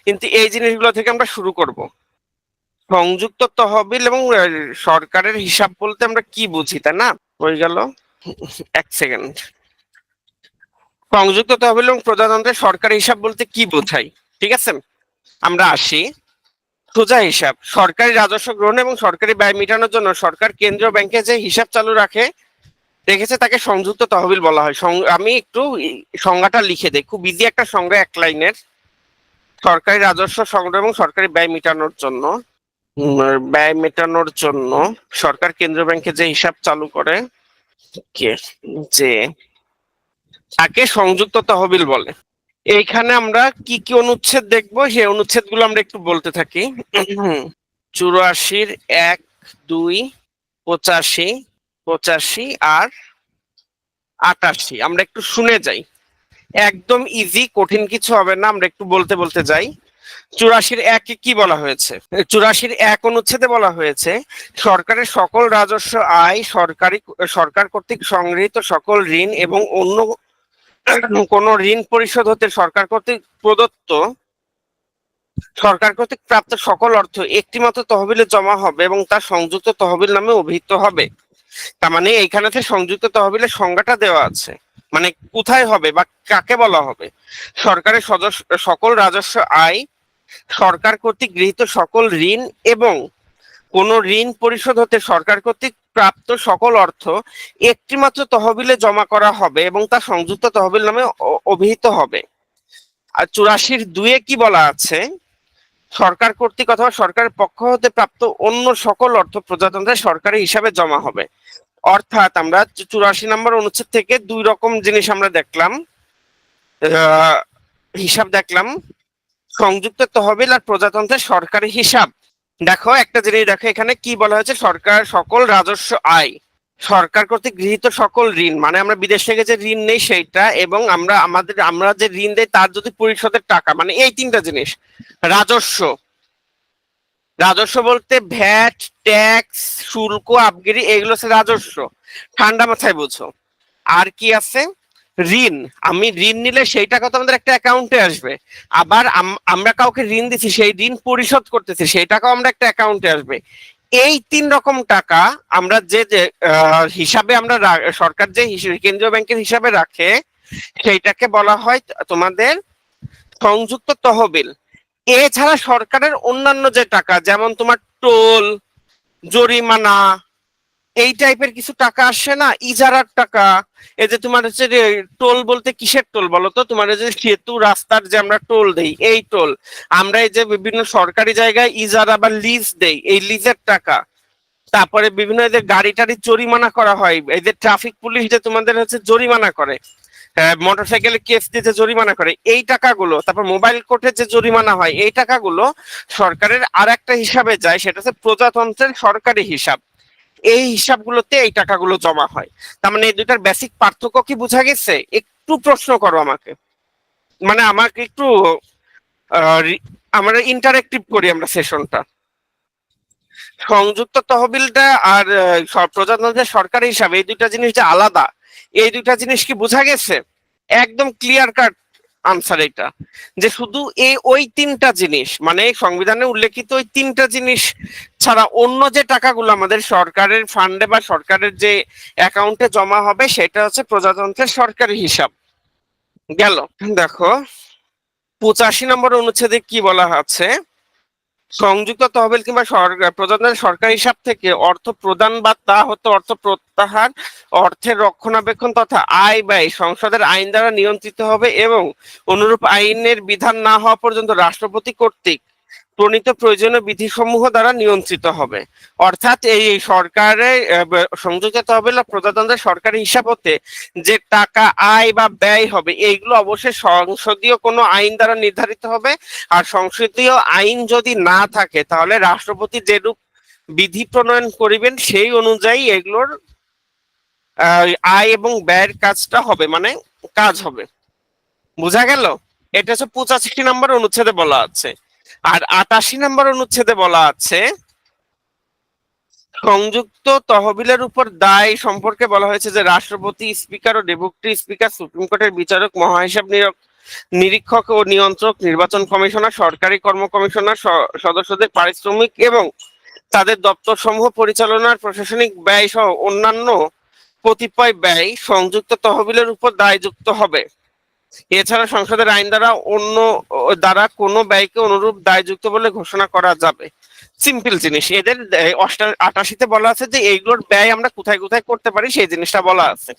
কিন্তু এই জিনিসগুলো থেকে আমরা শুরু করব। সংযুক্ত তহবিল এবং সরকারের হিসাব বলতে আমরা কি বুঝি, তাই না? হয়ে গেল, এক সেকেন্ড। সংযুক্ত তহবিল এবং প্রজাতন্ত্রের সরকারি হিসাব বলতে কি বোঝাই, ঠিক আছে, আমরা আসি। সোজা হিসাব, সরকারি রাজস্ব গ্রহণ এবং সরকারি ব্যয় মেটানোর জন্য সরকার কেন্দ্রীয় ব্যাংকে যে হিসাব চালু রেখেছে তাকে সংযুক্ত তহবিল বলা হয়। আমি একটু সংজ্ঞাটা লিখে দেই, খুব ইজি একটা সংজ্ঞা, এক লাইনের। সরকারি রাজস্ব সংগ্রহ এবং সরকারি ব্যয় মেটানোর জন্য সরকার কেন্দ্রীয় ব্যাংকে যে হিসাব চালু করে যে তাকে সংযুক্ত তহবিল বলে। এইখানে আমরা কি কি অনুচ্ছেদ দেখবো, সেই অনুচ্ছেদ গুলো আমরা একটু বলতে থাকি। 84-1, 2, 85, 85 আর 88 আমরা একটু শুনে যাই, একদম ইজি, কঠিন কিছু হবে না, আমরা একটু বলতে বলতে যাই। 84-1 কি বলা হয়েছে? 84-1 অনুচ্ছেদে বলা হয়েছে, সরকারের সকল রাজস্ব আয় সরকার কর্তৃক সংগৃহীত সকল ঋণ এবং অন্য কোন ঋণ পরিশোধ হতে সরকার কর্তৃক প্রাপ্ত সকল অর্থ একটিমাত্র তহবিলে জমা হবে এবং তার সংযুক্ত তহবিল নামে অভিহিত হবে। তার মানে এইখানে সংযুক্ত তহবিলের সংজ্ঞাটা দেওয়া আছে, মানে কোথায় হবে বা কাকে বলা হবে। সরকারের সকল রাজস্ব আয়, সরকার কর্তৃক গৃহীত সকল ঋণ এবং কোন ঋণ পরিশোধ হতে সরকার কর্তৃক প্রাপ্ত সকল অর্থ একটিমাত্র তহবিলে জমা করা হবে এবং তা সংযুক্ত তহবিল নামে অভিহিত হবে। আর 84-2 কি বলা আছে? সরকার কর্তৃক অথবা সরকারের পক্ষ হতে প্রাপ্ত অন্য সকল অর্থ প্রজাতন্ত্রের সরকারি হিসাবে জমা হবে। অর্থাৎ আমরা 84 নম্বর অনুচ্ছেদ থেকে দুই রকম জিনিস আমরা দেখলাম, হিসাব দেখলাম, সংযুক্ত তহবিল আর প্রজাতন্ত্রের সরকারি হিসাব। দেখো একটা জিনিস দেখো, এখানে কি বলা হয়েছে, সরকার সকল রাজস্ব আয়, সরকার কর্তৃক গৃহীত সকল ঋণ, মানে আমরা বিদেশ থেকে যে ঋণ নেই সেইটা, এবং আমরা যে ঋণ দেই তার যদি পরিশোধের টাকা, মানে এই তিনটা জিনিস। রাজস্ব বলতে ভ্যাট, ট্যাক্স, শুল্ক, আবগারি, এগুলো হচ্ছে রাজস্ব, ঠান্ডা মাথায় বুঝো। আর কি আছে? ঋণ, আমি ঋণ নিলে সেই টাকা তো আমাদের একটা অ্যাকাউন্টে আসবে, আবার আমরা কাউকে ঋণ দিচ্ছি, সেই ঋণ পরিশোধ করতেছি, সেই টাকাও আমরা একটা অ্যাকাউন্টে আসবে। এই তিন রকম টাকা আমরা যে যে হিসাবে আমরা সরকার যে কেন্দ্রীয় ব্যাংকের হিসাবে রাখে, সেইটাকে বলা হয় তোমাদের সংযুক্ত তহবিল। এছাড়া সরকারের অন্যান্য যে টাকা, যেমন তোমার টোল, জরিমানা, এই টাইপের কিছু টাকা আসে না, ইজারার টাকা। এই যে তোমার হচ্ছে যে টোল বলতে কিসের টোল বলো তো? তোমার যে সেতু রাস্তার যে আমরা টোল দেই, এই টোল। আমরা এই যে বিভিন্ন সরকারি জায়গায় ইজারা বা লিজ দেই, এই লিজের টাকা। তারপরে বিভিন্ন এই যে গাড়ি টাড়ি জরিমানা করা হয়, এই যে ট্রাফিক পুলিশ যে তোমাদের হচ্ছে জরিমানা করে, মোটরসাইকেলে কেস দিতে জরিমানা করে, এই টাকাগুলো। তারপর মোবাইল কোর্টে যে জরিমানা হয়, এই টাকাগুলো সরকারের আর একটা হিসাবে যায়, সেটা হচ্ছে প্রজাতন্ত্রের সরকারি হিসাব। এই হিসাবগুলোতে এই টাকাগুলো জমা হয়। তার মানে এই দুইটার বেসিক পার্থক্য কি বোঝা গেছে? একটু প্রশ্ন করো আমাকে, মানে আমাকে একটু আমরা ইন্টারেক্টিভ করি আমরা সেশনটা। সংযুক্ত তহবিলটা আর প্রজাতন্ত্রের সরকারি হিসাব, এই দুইটা জিনিস যে আলাদা, এই দুইটা জিনিস কি বোঝা গেছে? একদম ক্লিয়ার কাট আনসার এটা, যে শুধু ওই তিনটা জিনিস, মানে সংবিধানে উল্লেখিত ওই তিনটা জিনিস ছাড়া অন্য যে টাকাগুলো আমাদের সরকারের ফান্ডে বা সরকারের যে অ্যাকাউন্টে জমা হবে, সেটা হচ্ছে প্রজাতন্ত্রের সরকারি হিসাব। গেল। দেখো 85 নম্বর অনুচ্ছেদে কি বলা আছে? সংযুক্ত তহবিল কিংবা প্রজাতন্ত্রের সরকারি হিসাব থেকে অর্থ প্রদান বা তা হতে অর্থ প্রত্যাহার, অর্থের রক্ষণাবেক্ষণ তথা আয় ব্যয় সংসদের আইন দ্বারা নিয়ন্ত্রিত হবে এবং অনুরূপ আইনের বিধান না হওয়া পর্যন্ত রাষ্ট্রপতি কর্তৃক প্রণীত প্রয়োজনীয় বিধিসমূহ দ্বারা নিয়ন্ত্রিত হবে। অর্থাৎ এই সরকারের সংযুক্ত তহবিল প্রজাতন্ত্রের সরকারি হিসাব হতে যে টাকা আয় বা ব্যয় হবে, এইগুলো অবশ্যই সংসদীয় কোনো আইন দ্বারা নির্ধারিত হবে। আর সংসদীয় আইন যদি না থাকে, তাহলে রাষ্ট্রপতি যেরূপ বিধি প্রণয়ন করিবেন, সেই অনুযায়ী এগুলোর আয় এবং ব্যয়ের কাজটা হবে, মানে কাজ হবে। বোঝা গেল? এটা হচ্ছে 85 নম্বর অনুচ্ছেদে বলা আছে। আর 88 নম্বর অনুচ্ছেদে বলা আছে সংযুক্ত তহবিলের উপর দায় সম্পর্কে বলা হয়েছে যে রাষ্ট্রপতি, স্পিকার ও ডেপুটি স্পিকার, সুপ্রিম কোর্টের বিচারক, মহাহিসাব নিরীক্ষক ও নিয়ন্ত্রক, নির্বাচন কমিশনার, সরকারি কর্ম কমিশনার সদস্যদের পারিশ্রমিক এবং তাদের দপ্তর সমূহ পরিচালনার প্রশাসনিক ব্যয় সহ অন্যান্য কতিপয় ব্যয় সংযুক্ত তহবিলের উপর দায়যুক্ত হবে। এছাড়া সংসদের আইন দ্বারা অন্য দ্বারা কোনো ব্যয়কে অনুরূপ দায়যুক্ত বলে ঘোষণা করা যাবে। সিম্পল জিনিস। এদের 88-তে বলা আছে যে এইগুলোর ব্যয় আমরা কোথায় কোথায় করতে পারি, সেই জিনিসটা বলা আছে।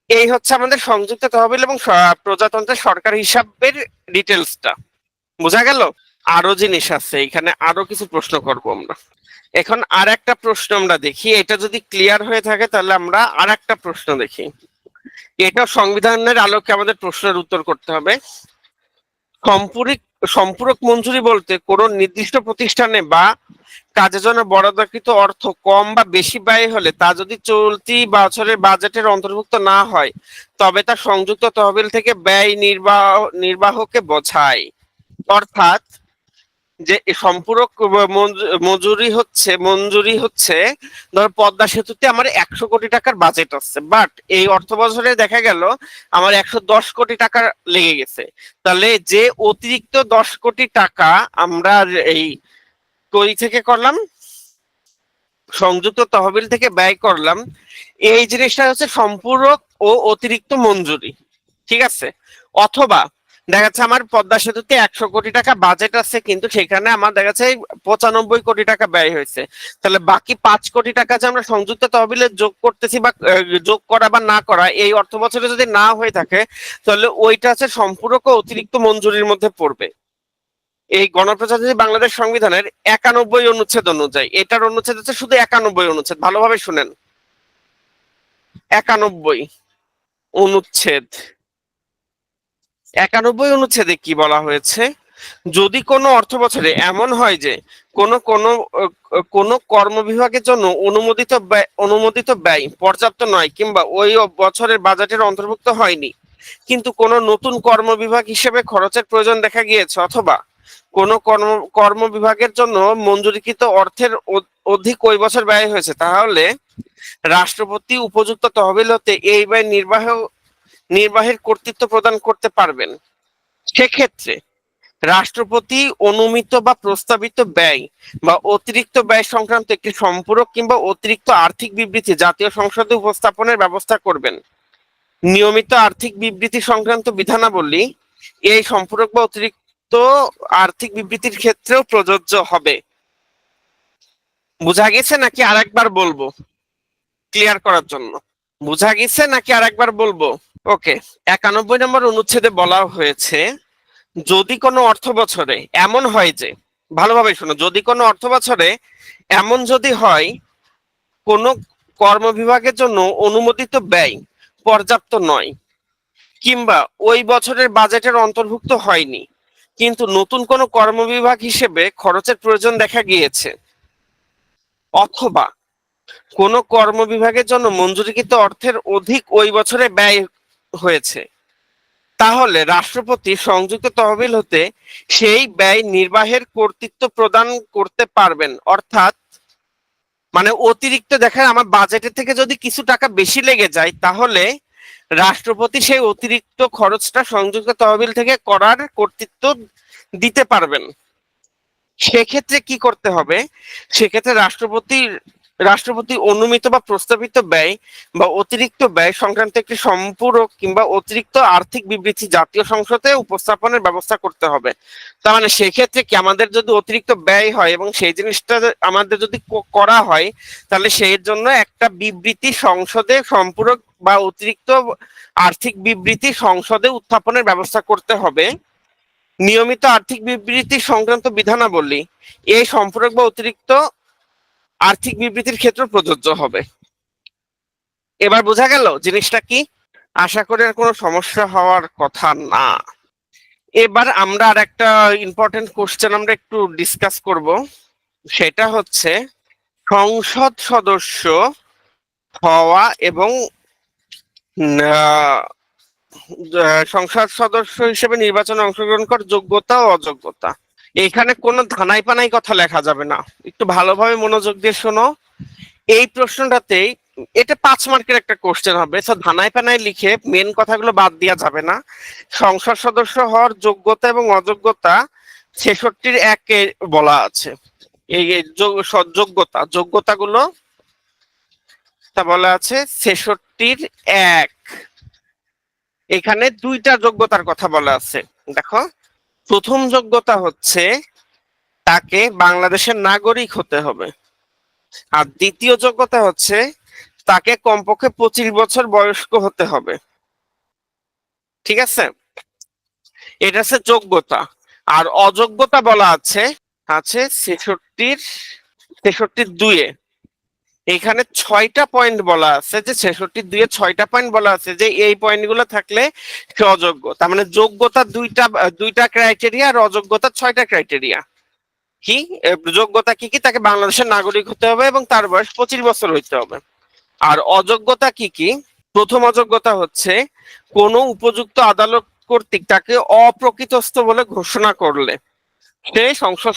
এই হচ্ছে আমাদের সংযুক্ত তহবিল এবং প্রজাতন্ত্রের সরকার হিসাবের ডিটেলসটা। বোঝা গেল? আরো জিনিস আছে এখানে, আরো কিছু প্রশ্ন করব আমরা এখন। আর একটা প্রশ্ন আমরা দেখি, এটা যদি ক্লিয়ার হয়ে থাকে তাহলে আমরা আর একটা প্রশ্ন দেখি। এটা সংবিধানের আলোকে আমাদের প্রশ্নের উত্তর করতে হবে। সম্পূরক মঞ্জুরি বলতে কোন নির্দিষ্ট প্রতিষ্ঠানে বা কাজের জন্য বরাদ্দকৃত অর্থ কম বা বেশি ব্যয় হলে তা যদি চলতি বছরের বাজেটের অন্তর্ভুক্ত না হয়, তবে তা সংযুক্ত তহবিল থেকে ব্যয় নির্বাহকে বোঝায়। অর্থাৎ যে সম্পূরক মঞ্জুরি হচ্ছে ধর পদ্মা সেতুতে আমার 100 কোটি টাকার বাজেট আছে, বাট এই অর্থ বছরে দেখা গেল আমার 110 কোটি টাকা লেগে গেছে। তাহলে যে অতিরিক্ত 10 কোটি টাকা আমরা এই কই থেকে করলাম, সংযুক্ত তহবিল থেকে ব্যয় করলাম, এই জিনিসটা হচ্ছে সম্পূরক ও অতিরিক্ত মঞ্জুরি। ঠিক আছে? অথবা দেখা যাচ্ছে আমার পদ্মা সেতুতে 100 কোটি টাকা বাজেট আছে, কিন্তু সেখানে আমার দেখা যাচ্ছে 95 কোটি টাকা ব্যয় হয়েছে। তাহলে বাকি 5 কোটি টাকা যে আমরা সংযুক্ত তহবিলে যোগ করতেছি বা যোগ করা বা না করা, এই অর্থ বছরে যদি না হয়ে থাকে, তাহলে ওইটা হচ্ছে সম্পূরক ও অতিরিক্ত মঞ্জুরির মধ্যে পড়বে। এই গণপ্রজাতন্ত্রী বাংলাদেশ সংবিধানের 91 অনুচ্ছেদ অনুযায়ী, এটার অনুচ্ছেদ হচ্ছে শুধু 91 অনুচ্ছেদ, ভালোভাবে শুনেন। 91 অনুচ্ছেদ, 91 অনুচ্ছেদে কি বলা হয়েছে? যদি কোনো অর্থ বছরে এমন হয় যে কোনো কর্ম বিভাগের জন্য অনুমোদিত ব্যয় পর্যাপ্ত নয় কিংবা ওই বছরের বাজেটের অন্তর্ভুক্ত হয়নি, কিন্তু কোনো নতুন কর্ম বিভাগ হিসেবে খরচের প্রয়োজন দেখা গিয়েছে, অথবা কোনো কর্ম বিভাগের জন্য মঞ্জুরিকৃত অর্থের অধিক ওই বছর ব্যয় হয়েছে, তাহলে রাষ্ট্রপতি উপযুক্ত তহবিল হতে এই ব্যয় নির্বাহের কর্তৃত্ব প্রদান করতে পারবেন। সেক্ষেত্রে রাষ্ট্রপতি অনুমিত বা প্রস্তাবিত ব্যয় বা অতিরিক্ত ব্যয় সংক্রান্ত একটি সম্পূরক কিংবা অতিরিক্ত আর্থিক বিবৃতি জাতীয় সংসদে উপস্থাপনের ব্যবস্থা করবেন। নিয়মিত আর্থিক বিবৃতি সংক্রান্ত বিধানাবলী এই সম্পূরক বা অতিরিক্ত আর্থিক বিবৃতির ক্ষেত্রেও প্রযোজ্য হবে। বুঝা গেছে নাকি আরেকবার বলবো ক্লিয়ার করার জন্য? বুঝা গেছে নাকি আরেকবার বলবো? ওকে, 91 নম্বর অনুচ্ছেদে বলা হয়েছে, যদি কোনো অর্থ বছরে এমন হয় যে, ভালোভাবে শোনো, যদি কোনো অর্থ বছরে এমন যদি হয় কোনো কর্মবিভাগের জন্য অনুমোদিত ব্যয় পর্যাপ্ত নয় কিংবা ওই বছরের বাজেটের অন্তর্ভুক্ত হয়নি, কিন্তু নতুন কোনো কর্মবিভাগ হিসেবে খরচের প্রয়োজন দেখা গিয়েছে, অথবা কোনো কর্মবিভাগের জন্য মঞ্জুরিকৃত অর্থের অধিক ওই বছরে ব্যয় হয়েছে, তাহলে রাষ্ট্রপতি সংযুক্ত তহবিল হতে সেই ব্যয় নির্বাহের কর্তৃত্ব প্রদান করতে পারবেন। অর্থাৎ মানে অতিরিক্ত দেখেন আমার বাজেটের থেকে যদি কিছু টাকা বেশি লেগে যায়, তাহলে রাষ্ট্রপতি সেই অতিরিক্ত খরচটা সংযুক্ত তহবিল থেকে করার কর্তৃত্ব দিতে পারবেন। সেক্ষেত্রে কি করতে হবে? সেক্ষেত্রে রাষ্ট্রপতি অনুমিত বা প্রস্তাবিত ব্যয় বা অতিরিক্ত ব্যয় সংক্রান্ত একটি সম্পূরক কিংবা অতিরিক্ত আর্থিক বিবৃতি জাতীয় সংসদে উপস্থাপনের ব্যবস্থা করতে হবে। তার মানে সেক্ষেত্রে কি আমাদের যদি অতিরিক্ত ব্যয় হয় এবং সেই জিনিসটা আমাদের যদি করা হয়, তাহলে সেই জন্য একটা বিবৃতি সংসদে সম্পূরক বা অতিরিক্ত আর্থিক বিবৃতি সংসদে উত্থাপনের ব্যবস্থা করতে হবে। নিয়মিত আর্থিক বিবৃতি সংক্রান্ত বিধানাবলী এই সম্পূরক বা অতিরিক্ত আর্থিক বিবৃতির ক্ষেত্রে প্রযোজ্য হবে। এবার বোঝা গেল জিনিসটা কি? আশা করি আর কোনো সমস্যা হওয়ার কথা না। এবার আমরা আর একটা ইম্পর্টেন্ট কোশ্চেন আমরা একটু ডিসকাস করব, সেটা হচ্ছে সংসদ সদস্য হওয়া এবং সংসদ সদস্য হিসেবে নির্বাচনে অংশগ্রহণ করার যোগ্যতা ও অযোগ্যতা। এখানে কোনো ধানাই পানাই কথা লেখা যাবে না, একটু ভালোভাবে মনোযোগ দিয়ে শোনো। এই প্রশ্নটাতেই এটা 5 মার্কের একটা কোশ্চেন হবে, তো ধানাই পানাই লিখে মেন কথাগুলো বাদ দেওয়া যাবে না। সংসদ সদস্য হওয়ার যোগ্যতা এবং অযোগ্যতা 66-1 বলা আছে। এই যোগ্যতাগুলো তা বলা আছে 66-1। এখানে দুইটা যোগ্যতার কথা বলা আছে। দেখো, প্রথম যোগ্যতা হচ্ছে তাকে বাংলাদেশের নাগরিক হতে হবে, আর দ্বিতীয় যোগ্যতা হচ্ছে তাকে কমপক্ষে 25 বছর বয়স্ক হতে হবে। ঠিক আছে, এটা হচ্ছে যোগ্যতা। আর অযোগ্যতা বলা আছে 66-2-এ। এখানে 6টা পয়েন্ট বলা আছে, যে 66-2-এ 6টা পয়েন্ট বলা আছে যে এই পয়েন্টগুলো থাকলে সে অযোগ্য। তার মানে যোগ্যতা দুইটা ক্রাইটেরিয়া আর অযোগ্যতা 6টা ক্রাইটেরিয়া। কি যোগ্যতা কি কি? তাকে বাংলাদেশের নাগরিক হতে হবে এবং তার বয়স 25 বছর হইতে হবে। আর অযোগ্যতা কি কি? প্রথম অযোগ্যতা হচ্ছে কোনো উপযুক্ত আদালত কর্তৃক তাকে অপ্রকৃতস্থ বলে ঘোষণা করলে সে সংসদ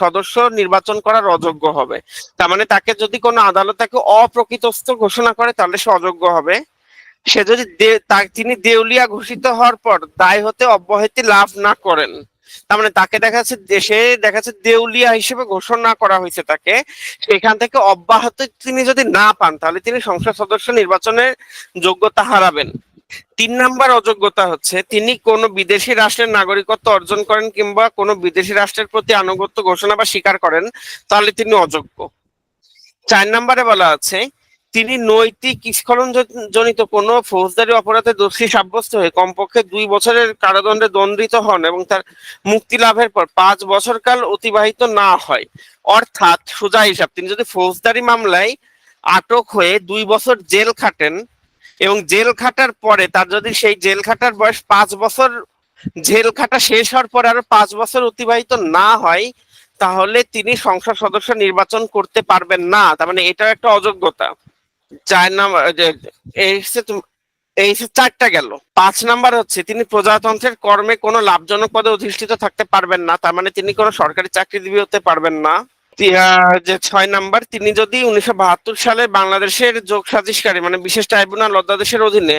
সদস্য নির্বাচন করার অযোগ্য হবে। তার মানে তাকে যদি কোনো আদালত তাকে অপ্রকৃতস্থ ঘোষণা করে, তাহলে সে অযোগ্য হবে। সে যদি তিনি দেউলিয়া ঘোষিত হওয়ার পর দায় হতে অব্যাহতি লাভ না করেন, তার মানে তাকে দেখা যাচ্ছে দেউলিয়া হিসেবে ঘোষণা করা হয়েছে তাকে, সেখান থেকে অব্যাহতি তিনি যদি না পান, তাহলে তিনি সংসদ সদস্য নির্বাচনের যোগ্যতা হারাবেন। 3 নাম্বার অযোগ্যতা হচ্ছে তিনি কোনো বিদেশি রাষ্ট্রের নাগরিকত্ব অর্জন করেন কিংবা কোনো বিদেশি রাষ্ট্রের প্রতি আনুগত্য ঘোষণা বা স্বীকার করেন, তাহলে তিনি অযোগ্য। 4 নম্বরে বলা আছে তিনি নৈতিক স্খলন জনিত কোনো ফৌজদারি অপরাধে দোষী সাব্যস্ত হয়ে কমপক্ষে 2 বছরের কারাদণ্ডে দণ্ডিত হন এবং তার মুক্তি লাভের পর 5 বছর কাল অতিবাহিত না হয়। অর্থাৎ সোজা হিসাব, তিনি যদি ফৌজদারি মামলায় আটক হয়ে 2 বছর জেল খাটেন এবং জেল খাটার পরে তার যদি সেই জেল খাটার বয়স 5 বছর, জেল খাটা শেষ হওয়ার পর আরো 5 বছর অতিবাহিত না হয়, তাহলে তিনি সংসদ সদস্য নির্বাচন করতে পারবেন না। তার মানে এটাও একটা অযোগ্যতা। 4 নাম্বার এই 4টা গেল। 5 নাম্বার হচ্ছে তিনি প্রজাতন্ত্রের কর্মে কোনো লাভজনক পদে অধিষ্ঠিত থাকতে পারবেন না, তার মানে তিনি কোনো সরকারি চাকরিজীবী হতে পারবেন না। যে 6 নাম্বার, তিনি যদি 1972 সালে বাংলাদেশের যোগ সালিসকারী মানে বিশেষ ট্রাইব্যুনাল অধ্যাদেশের অধীনে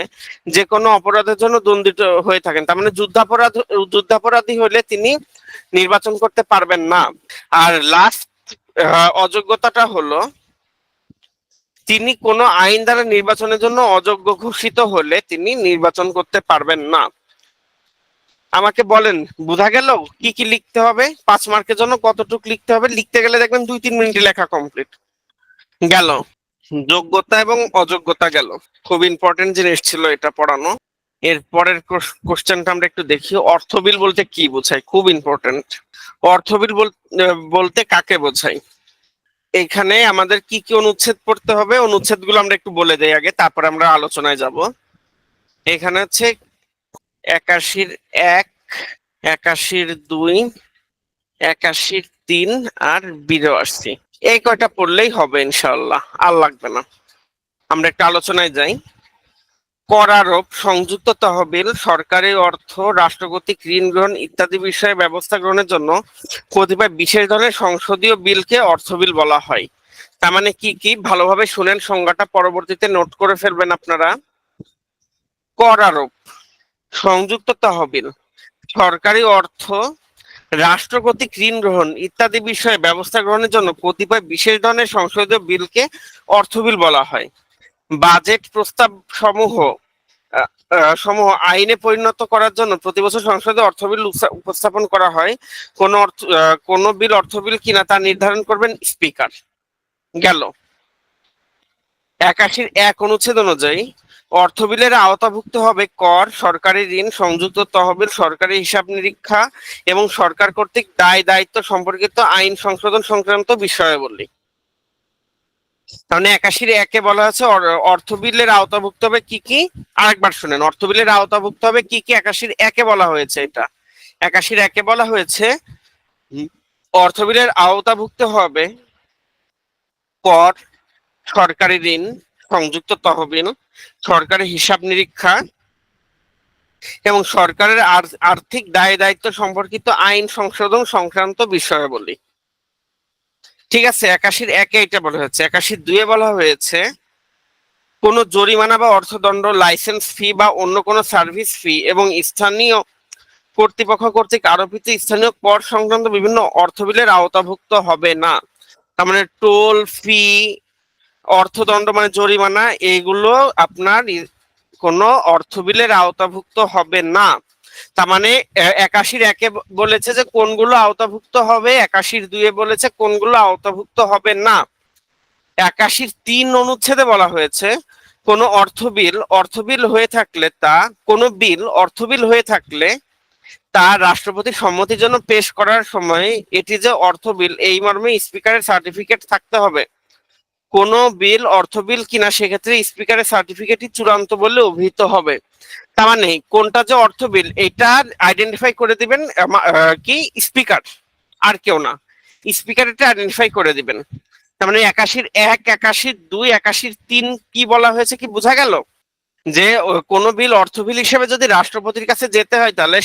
যে কোনো অপরাধের জন্য দণ্ডিত হয়ে থাকেন, তার মানে যুদ্ধাপরাধী হলে তিনি নির্বাচন করতে পারবেন না। আর লাস্ট অযোগ্যতাটা হলো, তিনি কোনো আইন দ্বারা নির্বাচনের জন্য অযোগ্য ঘোষিত হলে তিনি নির্বাচন করতে পারবেন না। আমাকে বলেন, বোঝা গেল কি কি লিখতে হবে? 5 মার্কের জন্য কতটুকু লিখতে হবে? লিখতে গেলে দেখবেন 2-3 মিনিটে লেখা কমপ্লিট গেল। যোগ্যতা এবং অযোগ্যতা গেল, খুব ইম্পর্টেন্ট জিনিস ছিল এটা পড়ানো। এর পরের কোশ্চেনটা আমরা একটু দেখি। অর্থবিল বলতে কি বোঝায়? খুব ইম্পর্টেন্ট। অর্থবিল বলতে কাকে বোঝায়? এখানে আমাদের কি কি অনুচ্ছেদ পড়তে হবে, অনুচ্ছেদ গুলো আমরা একটু বলে দেই আগে, তারপরে আমরা আলোচনায় যাব। এখানে হচ্ছে 81-1, 81-2, 81-3 আর 82। এই কয়টা পড়লেই হবে ইনশাআল্লাহ, আর লাগবে না। আমরা একটু আলোচনায় যাই। কর আরোপ, সংযুক্ত তহবিল, সরকারি অর্থ, রাষ্ট্র কর্তৃক ঋণ গ্রহণ ইত্যাদি বিষয়ে ব্যবস্থা গ্রহণের জন্য কতিপয় বিশেষ ধরনের সংসদীয় বিলকে অর্থবিল বলা হয়। তার মানে কি কি? ভালোভাবে শুনেন, সংজ্ঞাটা পরবর্তীতে নোট করে ফেলবেন আপনারা। কর আরোপ, সংযুক্ত তহবিল, সরকারি অর্থ, রাষ্ট্র কর্তৃক ঋণ গ্রহণ ইত্যাদি বিষয়ে ব্যবস্থা গ্রহণের জন্য কতিপয় বিশেষ ধরনের সংসদীয় বিলকে অর্থবিল বলা হয়। বাজেট প্রস্তাব সমূহ আইনে পরিণত করার জন্য প্রতি বছর সংসদে অর্থবিল উপস্থাপন করা হয়। কোন বিল অর্থবিল কিনা তা নির্ধারণ করবেন স্পিকার। গেল। 81-1 অনুচ্ছেদ অনুযায়ী অর্থবিলের আওতাভুক্ত হবে কর, সরকারি ঋণ, সংযুক্ত তহবিল, সরকারি হিসাব নিরীক্ষা এবং সরকার কর্তৃক দায় দায়িত্ব সম্পর্কিত আইন সংশোধন সংক্রান্ত বিষয়াবলী। তাহলে 81-1 বলা আছে অর্থবিলের আওতাভুক্ত হবে কি কি? আরেকবার শুনেন, অর্থবিলের আওতাভুক্ত হবে কি কি 81-1 বলা হয়েছে। এটা 81-1 বলা হয়েছে অর্থবিলের আওতাভুক্ত হবে কর, সরকারি ঋণ, সংযুক্ত তহবিল, সরকারি হিসাব নিরীক্ষা এবং সরকারের আর্থিক দায় দায়িত্ব সম্পর্কিত আইন সংশোধন সংক্রান্ত বিষয়াবলী। ঠিক আছে, 81-1 এটা বলা হয়েছে। 81-2 বলা হয়েছে কোনো জরিমানা বা অর্থদণ্ড, লাইসেন্স ফি বা অন্য কোনো সার্ভিস ফি এবং স্থানীয় কর্তৃপক্ষ কর্তৃক আরোপিত স্থানীয় কর সংক্রান্ত বিভিন্ন অর্থবিলের আওতাভুক্ত হবে না। তার মানে টোল ফি, অর্থদণ্ড মানে জরিমানা, এইগুলো আপনার কোনো অর্থবিলের আওতাভুক্ত হবে না। তার মানে 81-1 বলেছে যে কোনগুলো আওতাভুক্ত হবে, 81-2 বলেছে কোনগুলো আওতাভুক্ত হবে না। 81-3 অনুচ্ছেদে বলা হয়েছে কোন অর্থবিল হয়ে থাকলে তা রাষ্ট্রপতির সম্মতির জন্য পেশ করার সময় এটি যে অর্থবিল এই মর্মে স্পিকারের সার্টিফিকেট থাকতে হবে। কোন বিল অর্থবিল কিনা সেক্ষেত্রে স্পিকারের সার্টিফিকেটই চূড়ান্ত বলে অভিহিত হবে। তার মানে কোনটা যে অর্থবিল এটা আইডেন্টিফাই করে দিবেন কি স্পিকার, আর কেউ না। স্পিকার এটা আইডেন্টিফাই করে দিবেন। তার মানে 81-1, 81-2, 81-3 কি বলা হয়েছে কি বোঝা গেল? যে কোন বিল অর্থবিল হিসেবে যদি রাষ্ট্রপতির কাছে যেতে হয় তাহলে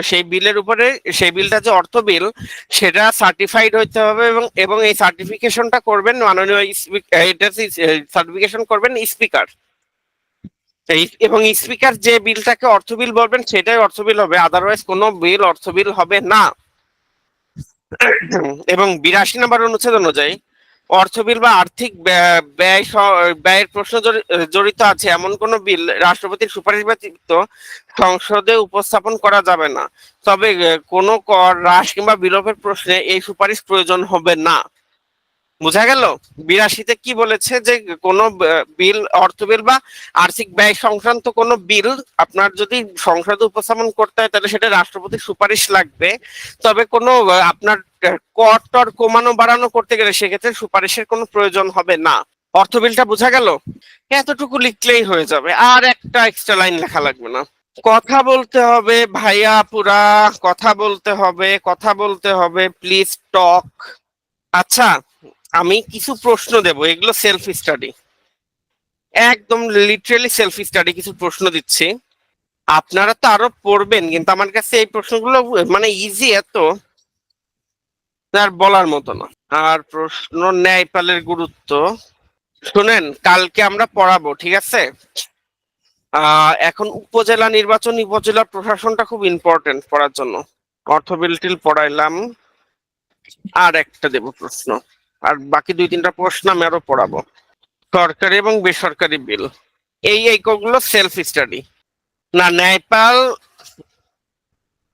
সেই বিলের উপরে সেই বিলটা যে অর্থ বিল সেটা সার্টিফাইড হইতে হবে এবং এই সার্টিফিকেশনটা করবেন মাননীয় সার্টিফিকেশন করবেন স্পিকার। এবং স্পিকার যে বিলটাকে অর্থ বিল বলবেন সেটাই অর্থ বিল হবে, আদারওয়াইজ কোনো বিল অর্থ বিল হবে না। এবং 82 নম্বর অনুচ্ছেদ অনুযায়ী অর্থবিল বা আর্থিক ব্যয়ের প্রশ্ন জড়িত আছে এমন কোন বিল রাষ্ট্রপতির সুপারিশ ব্যতীত সংসদে উপস্থাপন করা যাবে না। তবে কোনো কর হ্রাস কিংবা বিলোপের প্রশ্নে এই সুপারিশ প্রয়োজন হবে না। বোঝা গেল? 82-তে কি বলেছে যে কোন বিল অর্থবিল বা আর্থিক ব্যয় সংক্রান্ত কোন বিল আপনার যদি সংসদে উপস্থাপন করতে হয় তাহলে সেটা রাষ্ট্রপতির সুপারিশ লাগবে। তবে কোনো আপনার কর টর কমানো বাড়ানো করতে গেলে সেক্ষেত্রে সুপারিশের কোনো প্রয়োজন হবে না। অর্থবিলটা বোঝা গেল? এতটুকু লিখলেই হয়ে যাবে, আর একটা এক্সট্রা লাইন লেখা লাগবে না। কথা বলতে হবে ভাইয়া, পুরা কথা বলতে হবে, কথা বলতে হবে, প্লিজ টক। আচ্ছা, আমি কিছু প্রশ্ন দেব, এগুলো সেলফ স্টাডি, একদম লিটারেলি সেলফ স্টাডি কিছু প্রশ্ন দিচ্ছি। আপনারা তো আরো পড়বেন, কিন্তু আমার কাছে এই প্রশ্নগুলো মানে ইজি এত আর বলার মতো না। আর প্রশ্ন, ন্যায়পালের গুরুত্ব। শুনেন, কালকে আমরা পড়াবো, ঠিক আছে? এখন উপজেলা নির্বাচন, উপজেলা প্রশাসনটা খুব ইম্পর্টেন্ট পড়ার জন্য। অর্থ বিল পড়াইলাম, আর একটা দেব প্রশ্ন, আর বাকি 2-3টা প্রশ্ন আমি আরো পড়াবো। সরকারি এবং বেসরকারি বিল, এই এককগুলো সেলফ স্টাডি। না, ন্যায়পাল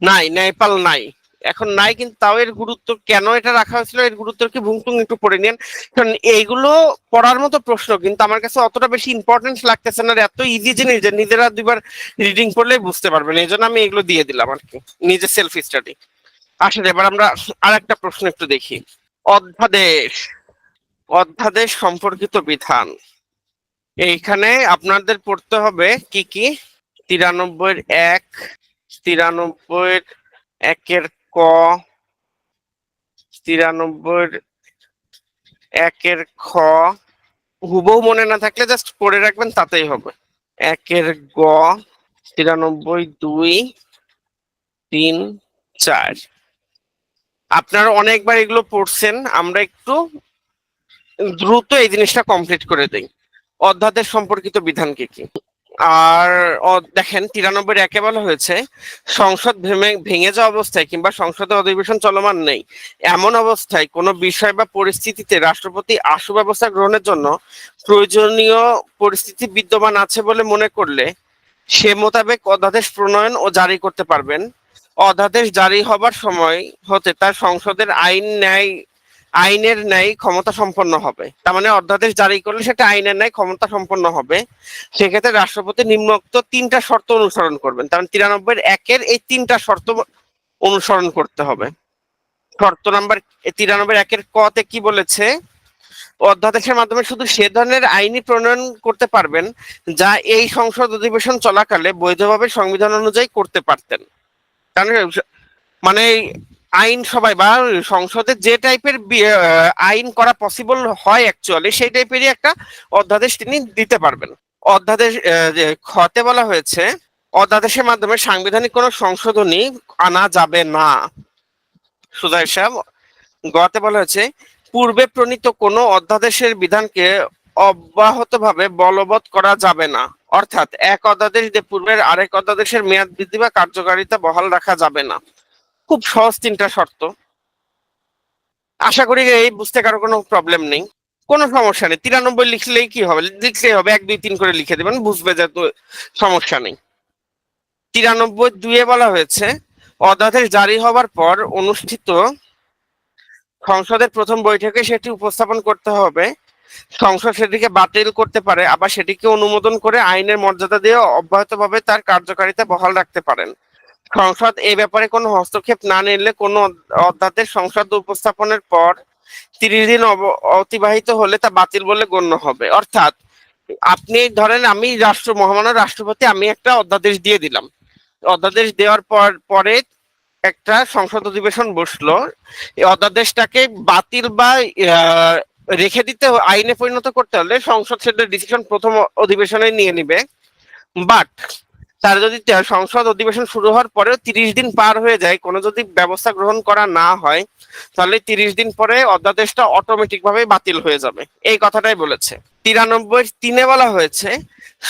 নাই, ন্যায়পাল নাই, এখন নাই, কিন্তু তাও এর গুরুত্ব কেন এটা রাখা হয়েছিল, এর গুরুত্ব কি ভুংতুং একটু পড়ে নিন। কারণ এইগুলো পড়ার মতো প্রশ্ন, কিন্তু আমার কাছে অতটা বেশি ইম্পর্টেন্স লাগতেছে না, এত ইজি জিনিস যে নিজেরা 2বার রিডিং পড়লেই বুঝতে পারবেন, এই জন্য আমি এগুলো দিয়ে দিলাম আর কি, নিজে সেলফ স্টাডি। আসলে এবার আমরা আর একটা প্রশ্ন একটু দেখি। অধ্যাদেশ, অধ্যাদেশ সম্পর্কিত বিধান, এইখানে আপনাদের পড়তে হবে কি কি। 93-1, 93-1 ক, 93-1 খ, হুবহু মনে না থাকলে জাস্ট পড়ে রাখবেন, তাতেই হবে। 1 গ, 93-2, 3, 4। আপনারা অনেকবার এগুলো পড়ছেন, আমরা একটু দ্রুত এই জিনিসটা কমপ্লিট করে দেই। অধ্যাদেশ সম্পর্কিত বিধান কি কি। আর দেখেন 93-1 বলা হয়েছে, সংসদ ভেঙে যাওয়া অবস্থায় কিংবা সংসদে অধিবেশন চলমান নেই এমন অবস্থায় কোনো বিষয় বা পরিস্থিতিতে রাষ্ট্রপতি আশু ব্যবস্থা গ্রহণের জন্য প্রয়োজনীয় পরিস্থিতি বিদ্যমান আছে বলে মনে করলে সে মোতাবেক অধ্যাদেশ প্রণয়ন ও জারি করতে পারবেন। অধ্যাদেশ জারি হবার সময় হতে তার সংসদের আইনের ন্যায় ক্ষমতা সম্পন্ন হবে। তার মানে অধ্যাদেশ জারি করলে সেটা আইনের ন্যায় ক্ষমতা সম্পন্ন হবে। সেক্ষেত্রে রাষ্ট্রপতি নিম্নোক্ত 3টা শর্ত অনুসরণ করবেন। তার মানে 93-1 এই 3টা শর্ত অনুসরণ করতে হবে। শর্ত নাম্বার 93-1 ক-তে কি বলেছে, অধ্যাদেশের মাধ্যমে শুধু সে ধরনের আইনি প্রণয়ন করতে পারবেন যা এই সংসদ অধিবেশন চলাকালে বৈধভাবে সংবিধান অনুযায়ী করতে পারতেন। কারণ মানে আইন সবাই বা সংসদে যে টাইপের আইন করা পসিবল হয় অ্যাকচুয়ালি, সেই টাইপেরই একটা অধ্যাদেশ তিনি দিতে পারবেন। অধ্যাদেশ খতে বলা হয়েছে, অধ্যাদেশের মাধ্যমে সাংবিধানিক কোনো সংশোধনী আনা যাবে না। সুজাই সাহেব, গতে বলা হয়েছে, পূর্বে প্রণীত কোনো অধ্যাদেশের বিধানকে অব্যাহতভাবে বলবৎ করা যাবে না। অর্থাৎ এক অধ্যাদেশ দিয়ে পূর্বের আরেক অধ্যাদেশের মেয়াদ বৃদ্ধি বা কার্যকারিতা বহাল রাখা যাবে না। খুব সহজ 3টা শর্ত, আশা করি এই বুঝতে কারো কোনো প্রবলেম নেই, কোনো সমস্যা নেই। 93 লিখলেই কি হবে, লিখলেই হবে, 1, 2, 3 করে লিখে দেবেন, বুঝবে যে তো সমস্যা নেই। 93-2 বলা হয়েছে, অধ্যাদেশ জারি হবার পর অনুষ্ঠিত সংসদের প্রথম বৈঠকে সেটি উপস্থাপন করতে হবে। সংসদ সেটিকে বাতিল করতে পারে, আবার সেটিকে অনুমোদন করে আইনের মর্যাদা দিয়ে অব্যাহতভাবে তার কার্যকারিতা বহাল রাখতে পারেন। সংসদ এই ব্যাপারে কোনো হস্তক্ষেপ না নিলে কোনো অধ্যাদেশ সংসদ উপস্থাপনের পর 30 দিন অতিবাহিত হলে তা বাতিল বলে গণ্য হবে। অর্থাৎ আপনি ধরেন আমি মহামান্য রাষ্ট্রপতি, আমি একটা অধ্যাদেশ দিয়ে দিলাম, অধ্যাদেশ দেওয়ার পরে একটা সংসদ অধিবেশন বসলো, এই অধ্যাদেশটাকে বাতিল বা রেখে দিতে আইনে পরিণত করতে হলে সংসদ সেটা ডিসিশন প্রথম অধিবেশনে নিয়ে নিবে। বাট তার যদি সংসদ অধিবেশন শুরু হওয়ার পরেও 30 দিন পার হয়ে যায়, কোনো যদি ব্যবস্থা গ্রহণ করা না হয়, তাহলে 30 দিন পরে অধ্যাদেশটা অটোমেটিক ভাবে বাতিল হয়ে যাবে, এই কথাটাই বলেছে। 93-3 বলা হয়েছে,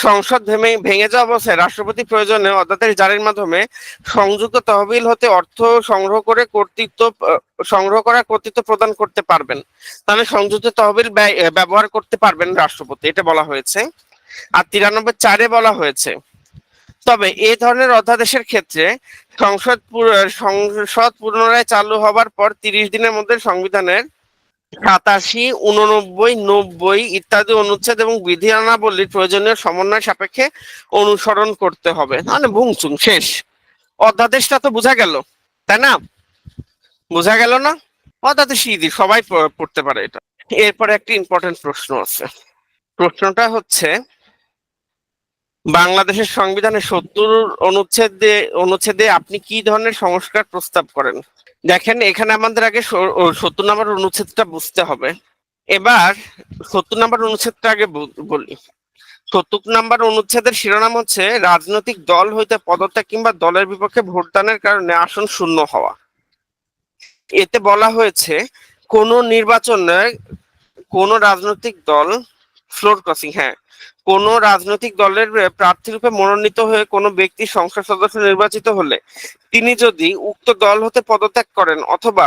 সংসদ ভেঙে যাওয়া অবস্থায় রাষ্ট্রপতি প্রয়োজনে অধ্যাদেশ জারির মাধ্যমে সংযুক্ত তহবিল হতে অর্থ সংগ্রহ করার কর্তৃত্ব প্রদান করতে পারবেন। তাহলে সংযুক্ত তহবিল ব্যবহার করতে পারবেন রাষ্ট্রপতি, এটা বলা হয়েছে। আর 93-4 বলা হয়েছে, তবে এই ধরনের অধ্যাদেশের ক্ষেত্রে সংসদ পুনরায় চালু হবার পর 30 দিনের মধ্যে সংবিধানের 87, 89, 90 ইত্যাদি অনুচ্ছেদ এবং বিধিমালাবলীর প্রয়োজনীয় সমন্বয় সাপেক্ষে অনুসরণ করতে হবে। মানে ভুংচুং শেষ, অধ্যাদেশটা তো বোঝা গেল, তাই না? বোঝা গেল না? অধ্যাদেশ ইজি, সবাই পড়তে পারে এটা। এরপরে একটা ইম্পর্টেন্ট প্রশ্ন আছে, প্রশ্নটা হচ্ছে, বাংলাদেশের সংবিধানের 70 অনুচ্ছেদে আপনি কি ধরনের সংস্কার প্রস্তাব করেন? দেখেন, এখানে আমাদের আগে 70 নম্বর অনুচ্ছেদটা বুঝতে হবে। এবার 70 নম্বর অনুচ্ছেদটা আগে বলি। 70 নম্বর অনুচ্ছেদের শিরোনাম হচ্ছে, রাজনৈতিক দল হইতে পদত্যাগ কিংবা দলের বিপক্ষে ভোটদানের কারণে আসন শূন্য হওয়া। এতে বলা হয়েছে, কোন নির্বাচনে কোন রাজনৈতিক দল ফ্লোর ক্রসিং, হ্যাঁ, কোন রাজনৈতিক দলের প্রার্থী রূপে মনোনীত হয়ে কোনো ব্যক্তি সংসদ সদস্য নির্বাচিত হলে তিনি যদি উক্ত দল হতে পদত্যাগ করেন অথবা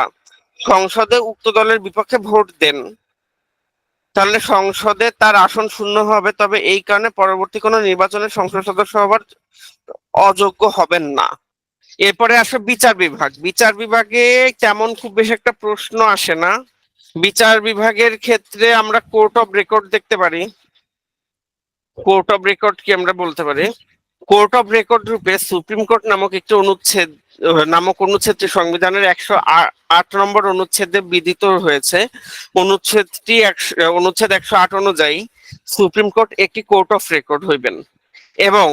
সংসদে উক্ত দলের বিপক্ষে ভোট দেন তাহলে সংসদে তার আসন শূন্য হবে, তবে এই কারণে পরবর্তী কোনো নির্বাচনে সংসদ সদস্য হবার অযোগ্য হবেন না। এরপরে আসে বিচার বিভাগ। বিচার বিভাগে তেমন খুব বেশি একটা প্রশ্ন আসে না। বিচার বিভাগের ক্ষেত্রে আমরা কোর্ট অফ রেকর্ড দেখতে পারি। কোর্ট অফ রেকর্ড কি আমরা বলতে পারি? কোর্ট অফ রেকর্ড রূপে সুপ্রিম কোর্ট নামক একটি অনুচ্ছেদটি সংবিধানের 108 নম্বর অনুচ্ছেদে বিধিত হয়েছে। অনুচ্ছেদ 108 অনুযায়ী সুপ্রিম কোর্ট একটি কোর্ট অফ রেকর্ড হইবেন এবং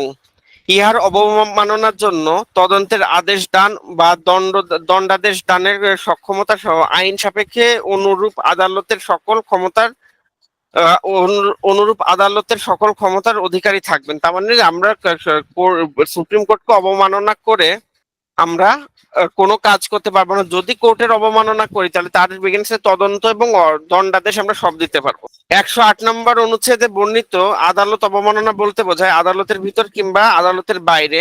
ইহার অবমাননার জন্য তদন্তের আদেশ দান বা দণ্ডাদেশ দানের সক্ষমতা সহ আইন সাপেক্ষে অনুরূপ আদালতের সকল ক্ষমতার অধিকারী থাকবেন। তার মানে আমরা সুপ্রিম কোর্টকে অবমাননা করে আমরা কোনো কাজ করতে পারবো না। যদি কোর্টের অবমাননা করি তাহলে তার এগেইনস্টে তদন্ত এবং দণ্ডাদেশ আমরা সব দিতে পারবো। 108 নম্বর অনুচ্ছেদে বর্ণিত আদালত অবমাননা বলতে বোঝায় আদালতের ভিতর কিংবা আদালতের বাইরে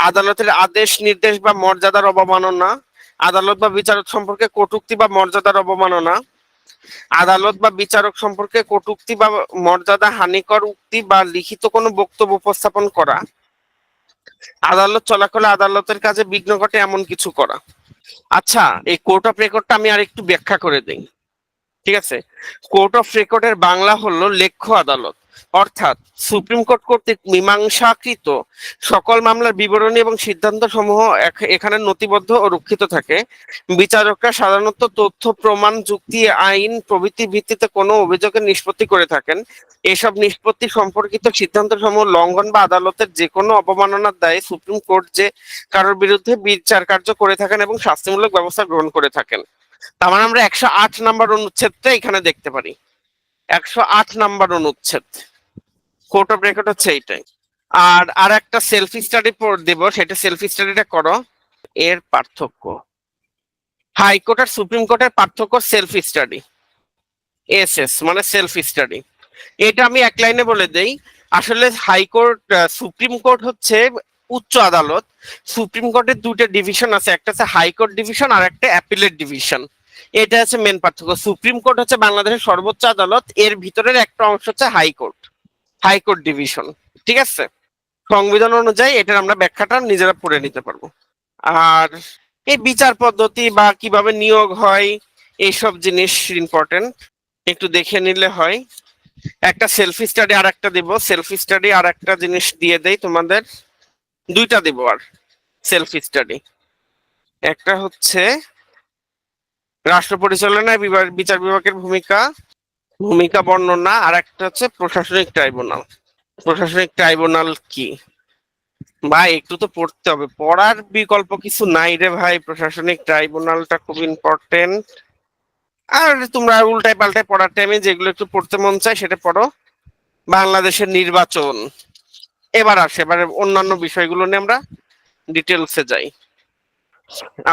আদালতের আদেশ নির্দেশ বা মর্যাদার অবমাননা, আদালত বা বিচারক সম্পর্কে কটূক্তি বা মর্যাদার অবমাননা, আদালত বা বিচারক সম্পর্কে কটূক্তি বা মর্যাদা হানিকর উক্তি বা লিখিত কোনো বক্তব্য উপস্থাপন করা, আদালত চলাকালে আদালতের কাজে বিঘ্ন ঘটে এমন কিছু করা। আচ্ছা, এই কোর্ট অফ রেকর্ডটা আমি আর একটু ব্যাখ্যা করে দিই। ঠিক আছে, কোর্ট অফ রেকর্ডের বাংলা হলো লেখ্য আদালত, অর্থাৎ সুপ্রিম কোর্ট কর্তৃক মীমাংসাকৃত সকল মামলার বিবরণী এবং সিদ্ধান্ত সমূহ এখানে নথিবদ্ধ ও রক্ষিত থাকে। বিচারকরা সাধারণত তথ্য প্রমাণ যুক্তি আইন প্রভৃতির ভিত্তিতে কোনো অভিযোগের নিষ্পত্তি করে থাকেন। এসব নিষ্পত্তি সম্পর্কিত সিদ্ধান্ত সমূহ লঙ্ঘন বা আদালতের যে কোনো অবমাননার দায়ে সুপ্রিম কোর্ট যে কারোর বিরুদ্ধে বিচার কার্য করে থাকেন এবং শাস্তিমূলক ব্যবস্থা গ্রহণ করে থাকেন। তার মানে আমরা 108 নাম্বার অনুচ্ছেদটা এখানে দেখতে পারি। 108 নাম্বার অনুচ্ছেদ কোর্ট অফ রেকর্ড হচ্ছে এইটাই। আর একটা সেলফ স্টাডি দেব, সেটা সেলফ স্টাডিটা করো। এর পার্থক্য, হাইকোর্ট আর সুপ্রিম কোর্টের পার্থক্য সেলফ স্টাডি। এসএস মানে সেলফ স্টাডি। এটা আমি এক লাইনে বলে দেই। আসলে হাইকোর্ট সুপ্রিম কোর্ট হচ্ছে উচ্চ আদালত। সুপ্রিম কোর্টের দুটো ডিভিশন আছে, একটা হচ্ছে হাইকোর্ট ডিভিশন আর একটা অ্যাপিলেট ডিভিশন। এটা হচ্ছে মেন পার্থক্য। সুপ্রিম কোর্ট হচ্ছে বাংলাদেশের সর্বোচ্চ আদালত, এর ভিতরের একটা অংশ হচ্ছে হাইকোর্ট, হাইকোর্ট ডিভিশন। ঠিক আছে, সংবিধান অনুযায়ী এটার আমরা ব্যাখ্যাটা নিজেরা পড়ে নিতে পারবো। আর এই বিচার পদ্ধতি বা কিভাবে নিয়োগ হয় এইসব জিনিস ইম্পর্টেন্ট, একটু দেখে নিলে হয়। একটা সেলফ স্টাডি আর একটা দিব, সেলফ স্টাডি আর একটা জিনিস দিয়ে দেই তোমাদের, দুইটা দিব। আর সেলফ স্টাডি একটা হচ্ছে রাষ্ট্র পরিচালনায় বিচার বিভাগের ভূমিকা বর্ণনা, আর একটা হচ্ছে প্রশাসনিক ট্রাইব্যুনাল। প্রশাসনিক ট্রাইব্যুনাল কি ভাই, একটু তো পড়তে হবে, পড়ার বিকল্প কিছু নাই রে ভাই। প্রশাসনিক ট্রাইব্যুনালটা খুব ইম্পর্টেন্ট। আর তোমরা উল্টায় পাল্টায় পড়ার টাইমে যেগুলো একটু পড়তে মন চায় সেটা পড়ো। বাংলাদেশের নির্বাচন, এবারে অন্যান্য বিষয়গুলো নিয়ে আমরা ডিটেলসে যাই।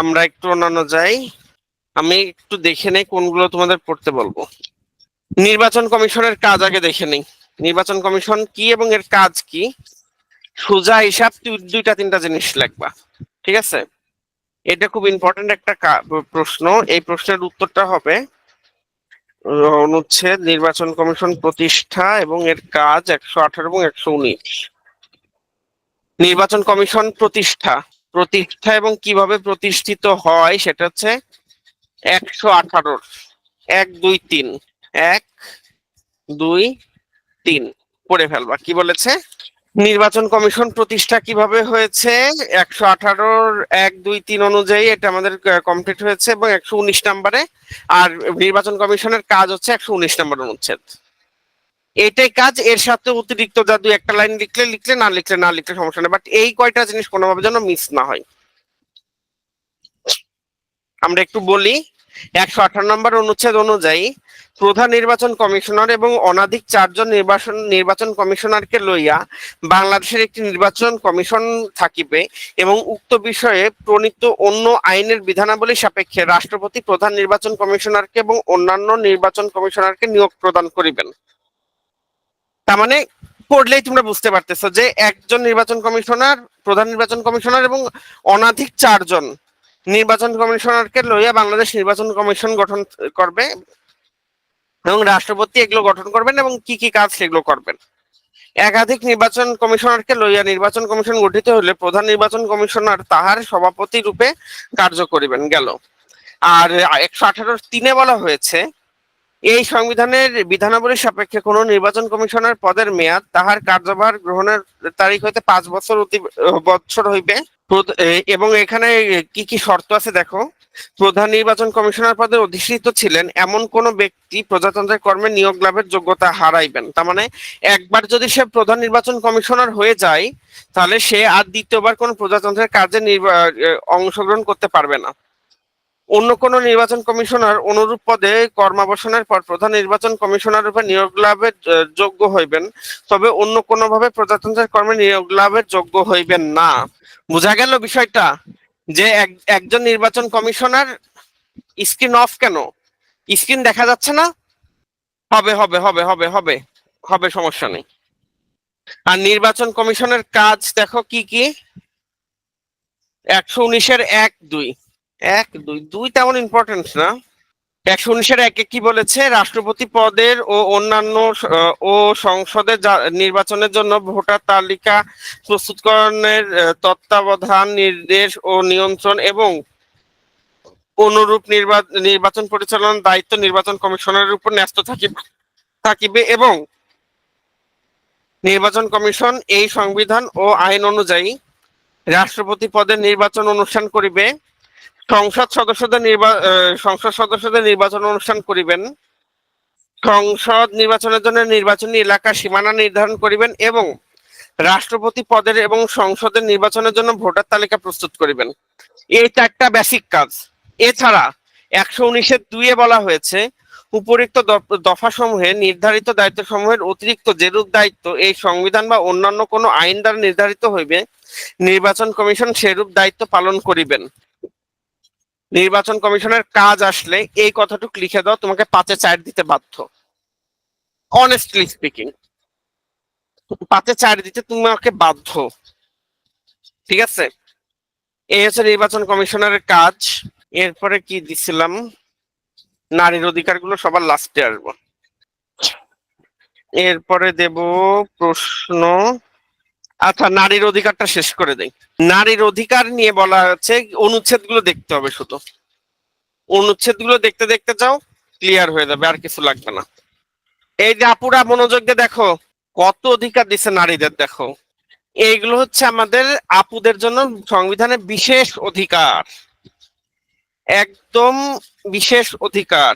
আমরা একটু অন্যান্য যাই, আমি একটু দেখে নেই কোনগুলো তোমাদের পড়তে বলবো। নির্বাচন কমিশনের কাজ আগে দেখে নেই। নির্বাচন কমিশন কি এবং এর কাজ কি, সোজা হিসাব দুইটা তিনটা জিনিস লিখবা। ঠিক আছে, এটা খুব ইম্পর্টেন্ট একটা প্রশ্ন। এই প্রশ্নের উত্তরটা হবে অনুচ্ছেদ নির্বাচন কমিশন প্রতিষ্ঠা এবং এর কাজ 118 এবং 119। নির্বাচন কমিশন প্রতিষ্ঠা এবং কিভাবে প্রতিষ্ঠিত হয় সেটা হচ্ছে 118। 1 2 3 1 2 3 পড়ে ফেলবা। কি বলেছে, নির্বাচন কমিশন প্রতিষ্ঠা কিভাবে হয়েছে? 118-র 1 2 3 অনুযায়ী এটা আমাদের কমপ্লিট হয়েছে এবং 119 নম্বরে। আর নির্বাচন কমিশনের কাজ হচ্ছে 119 নম্বর অনুচ্ছেদ। এটাই কাজ, এর সাথে অতিরিক্ত যা দুই একটা লাইন লিখলে না লিখলে সমস্যা নেই, বাট এই কয়টা জিনিস কোনোভাবে যেন মিস না হয়। আমরা একটু বলি, 118 নম্বর অনুচ্ছেদ অনুযায়ী প্রধান নির্বাচন কমিশনার এবং অনধিক 4 জন নির্বাচন কমিশনারকে লইয়া বাংলাদেশের একটি নির্বাচন কমিশন থাকিবে এবং উক্ত বিষয়ে প্রণীত অন্য আইনের বিধানাবলী সাপেক্ষে রাষ্ট্রপতি প্রধান নির্বাচন কমিশনারকে এবং অন্যান্য নির্বাচন কমিশনারকে নিয়োগ প্রদান করিবেন। তার মানে পড়লেই তোমরা বুঝতে পারতেছো যে একজন নির্বাচন কমিশনার, প্রধান নির্বাচন কমিশনার এবং অনধিক 4 জন নির্বাচন কমিশনারকে লইয়া বাংলাদেশ নির্বাচন কমিশন গঠন করবে এবং রাষ্ট্রপতি এগুলো গঠন করবেন এবং কি কি কাজ সেগুলো করবেন। একাধিক নির্বাচন কমিশনারকে লইয়া নির্বাচন কমিশন গঠিত হলে প্রধান নির্বাচন কমিশনার তাহার সভাপতি রূপে কার্য করিবেন গেল। আর 118(3) বলা হয়েছে, এই সংবিধানের বিধানাবলীর সাপেক্ষে কোন নির্বাচন কমিশনার পদের মেয়াদ তাহার কার্যভার গ্রহণের তারিখ হইতে 5 বছর বছর হইবে। এবং এখানে কি কি শর্ত আছে দেখো। প্রধান নির্বাচন কমিশনার পদে অধিষ্ঠিত ছিলেন এমন কোন ব্যক্তি প্রজাতন্ত্রের কর্মে নিয়োগ লাভের যোগ্যতা হারাইবেন। তার মানে একবার যদি সে প্রধান নির্বাচন কমিশনার হয়ে যায় তাহলে সে আর দ্বিতীয়বার কোন প্রজাতন্ত্রের কাজে অংশগ্রহণ করতে পারবে না। অন্য কোন নির্বাচন কমিশনার অনুরূপ পদে কর্মাবসানের পর প্রধান নির্বাচন কমিশনার রূপে নিয়োগ লাভের যোগ্য হইবেন, তবে অন্য কোনো ভাবে প্রজাতন্ত্রের কর্মে নিয়োগ লাভের যোগ্য হইবেন না। বোঝা গেল বিষয়টা, যে একজন নির্বাচন কমিশনার স্ক্রিন অফ কেন? স্ক্রিন দেখা যাচ্ছে না? হবে হবে হবে হবে হবে হবে, সমস্যা নেই। আর নির্বাচন কমিশনের কাজ দেখো কি কি। 119-এর 1-2, 1-2 তেমন ইম্পর্টেন্ট না। 119-এর 1-এ কি বলেছে? রাষ্ট্রপতি পদের ও অন্যান্য ও সংসদের নির্বাচনের জন্য ভোটার তালিকা প্রস্তুতকরণের তত্ত্বাবধান, নির্দেশ ও নিয়ন্ত্রণ এবং অনুরূপ নির্বাচন পরিচালনার দায়িত্ব নির্বাচন কমিশনের উপর ন্যস্ত থাকিবে এবং নির্বাচন কমিশন এই সংবিধান ও আইন অনুযায়ী রাষ্ট্রপতি পদের নির্বাচন অনুষ্ঠান করিবে, সংসদ সদস্যদের নির্বাচন অনুষ্ঠান করিবেন, সংসদ নির্বাচনের জন্য নির্বাচনী এলাকার সীমানা নির্ধারণ করিবেন এবং রাষ্ট্রপতি পদের এবং সংসদের নির্বাচনের জন্য ভোটার তালিকা প্রস্তুত করিবেন। এই 4টা বেসিক কাজ। এছাড়া 119-এর 2-এ বলা হয়েছে, উপরিক্ত দফাসমূহে নির্ধারিত দায়িত্ব সমূহের অতিরিক্ত যেরূপ দায়িত্ব এই সংবিধান বা অন্যান্য কোনো আইন দ্বারা নির্ধারিত হইবে, নির্বাচন কমিশন সেরূপ দায়িত্ব পালন করিবেন। নির্বাচন কমিশনের কাজ আসলে এই কথাটুকু লিখে দাও, তোমাকে 5-এ 4 দিতে বাধ্য। অনেস্টলি স্পিকিং 5-এ 4 দিতে তোমাকে বাধ্য। ঠিক আছে, এই হচ্ছে নির্বাচন কমিশনারের কাজ। এরপরে কি দিছিলাম? নারীর অধিকারগুলো সবার লাস্টে আসবো। এরপরে দেব প্রশ্ন। আচ্ছা, নারীর অধিকারটা শেষ করে দেই। নারীর অধিকার নিয়ে বলা হচ্ছে, অনুচ্ছেদগুলো দেখতে হবে, শুধু অনুচ্ছেদগুলো দেখতে দেখতে যাও, ক্লিয়ার হয়ে যাবে, আর কিছু লাগবে না। এই যে আপুরা মনোযোগ দিয়ে দেখো, কত অধিকার দিচ্ছে নারীদের দেখো। এইগুলো হচ্ছে আমাদের আপুদের জন্য সংবিধানের বিশেষ অধিকার, একদম বিশেষ অধিকার।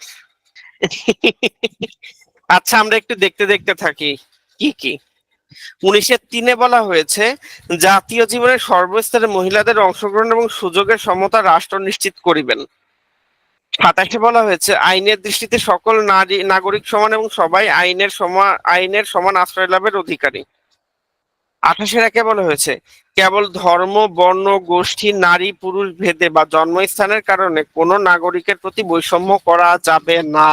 আচ্ছা, আমরা একটু দেখতে দেখতে থাকি কি কি। 19-এর 3-এ বলা হয়েছে, জাতীয় জীবনের সর্বস্তরে মহিলাদের অংশগ্রহণ এবং সুযোগের সমতা রাষ্ট্র নিশ্চিত করিবেন। 27-এ বলা হয়েছে, আইনের দৃষ্টিতে সকল নাগরিক সমান এবং সবাই আইনের সমান আশ্রয় লাভের অধিকারী। 28-এর 1-এ বলা হয়েছে, কেবল ধর্ম, বর্ণ, গোষ্ঠী, নারী পুরুষ ভেদে বা জন্মস্থানের কারণে কোনো নাগরিকের প্রতি বৈষম্য করা যাবে না।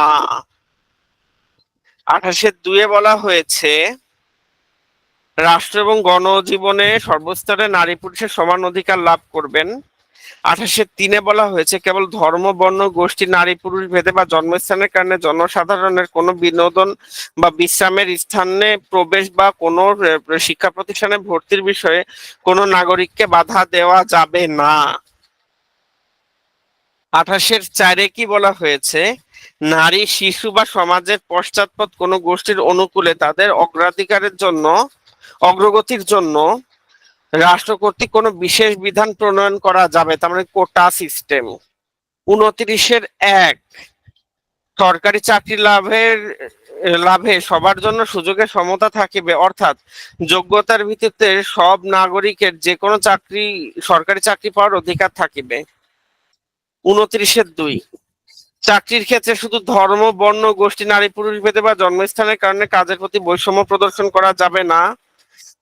28-এর 2-এ বলা হয়েছে, রাষ্ট্র এবং গণজীবনে সর্বস্তরে নারী পুরুষের সমান অধিকার লাভ করবেন। 28-এর 3-এ বলা হয়েছে, কেবল ধর্ম, বর্ণ, গোষ্ঠী, নারী পুরুষ ভেদে বা জন্মস্থানের কারণে জনসাধারণের কোনো বিনোদন বা বিশ্রামের স্থানে প্রবেশ বা কোনো শিক্ষা প্রতিষ্ঠানে ভর্তির বিষয়ে কোনো নাগরিককে বাধা দেওয়া যাবে না। 28-এর 4-এ কি বলা হয়েছে, নারী, শিশু বা সমাজের পশ্চাৎপদ কোনো গোষ্ঠীর অনুকূলে তাদের অগ্রগতির জন্য রাষ্ট্র কর্তৃক কোনো বিশেষ বিধান প্রণয়ন করা যাবে, তার মানে কোটা সিস্টেম। 29-এর 1, সরকারি চাকরি লাভে সবার জন্য সুযোগের সমতা থাকিবে, অর্থাৎ যোগ্যতার ভিত্তিতে সব নাগরিকের যে কোনো সরকারি চাকরি পাওয়ার অধিকার থাকিবে। 29-এর 2, চাকরির ক্ষেত্রে শুধু ধর্ম, বর্ণ, গোষ্ঠী, নারী পুরুষ ভেদে বা জন্মস্থানের কারণে কাজের প্রতি বৈষম্য প্রদর্শন করা যাবে না।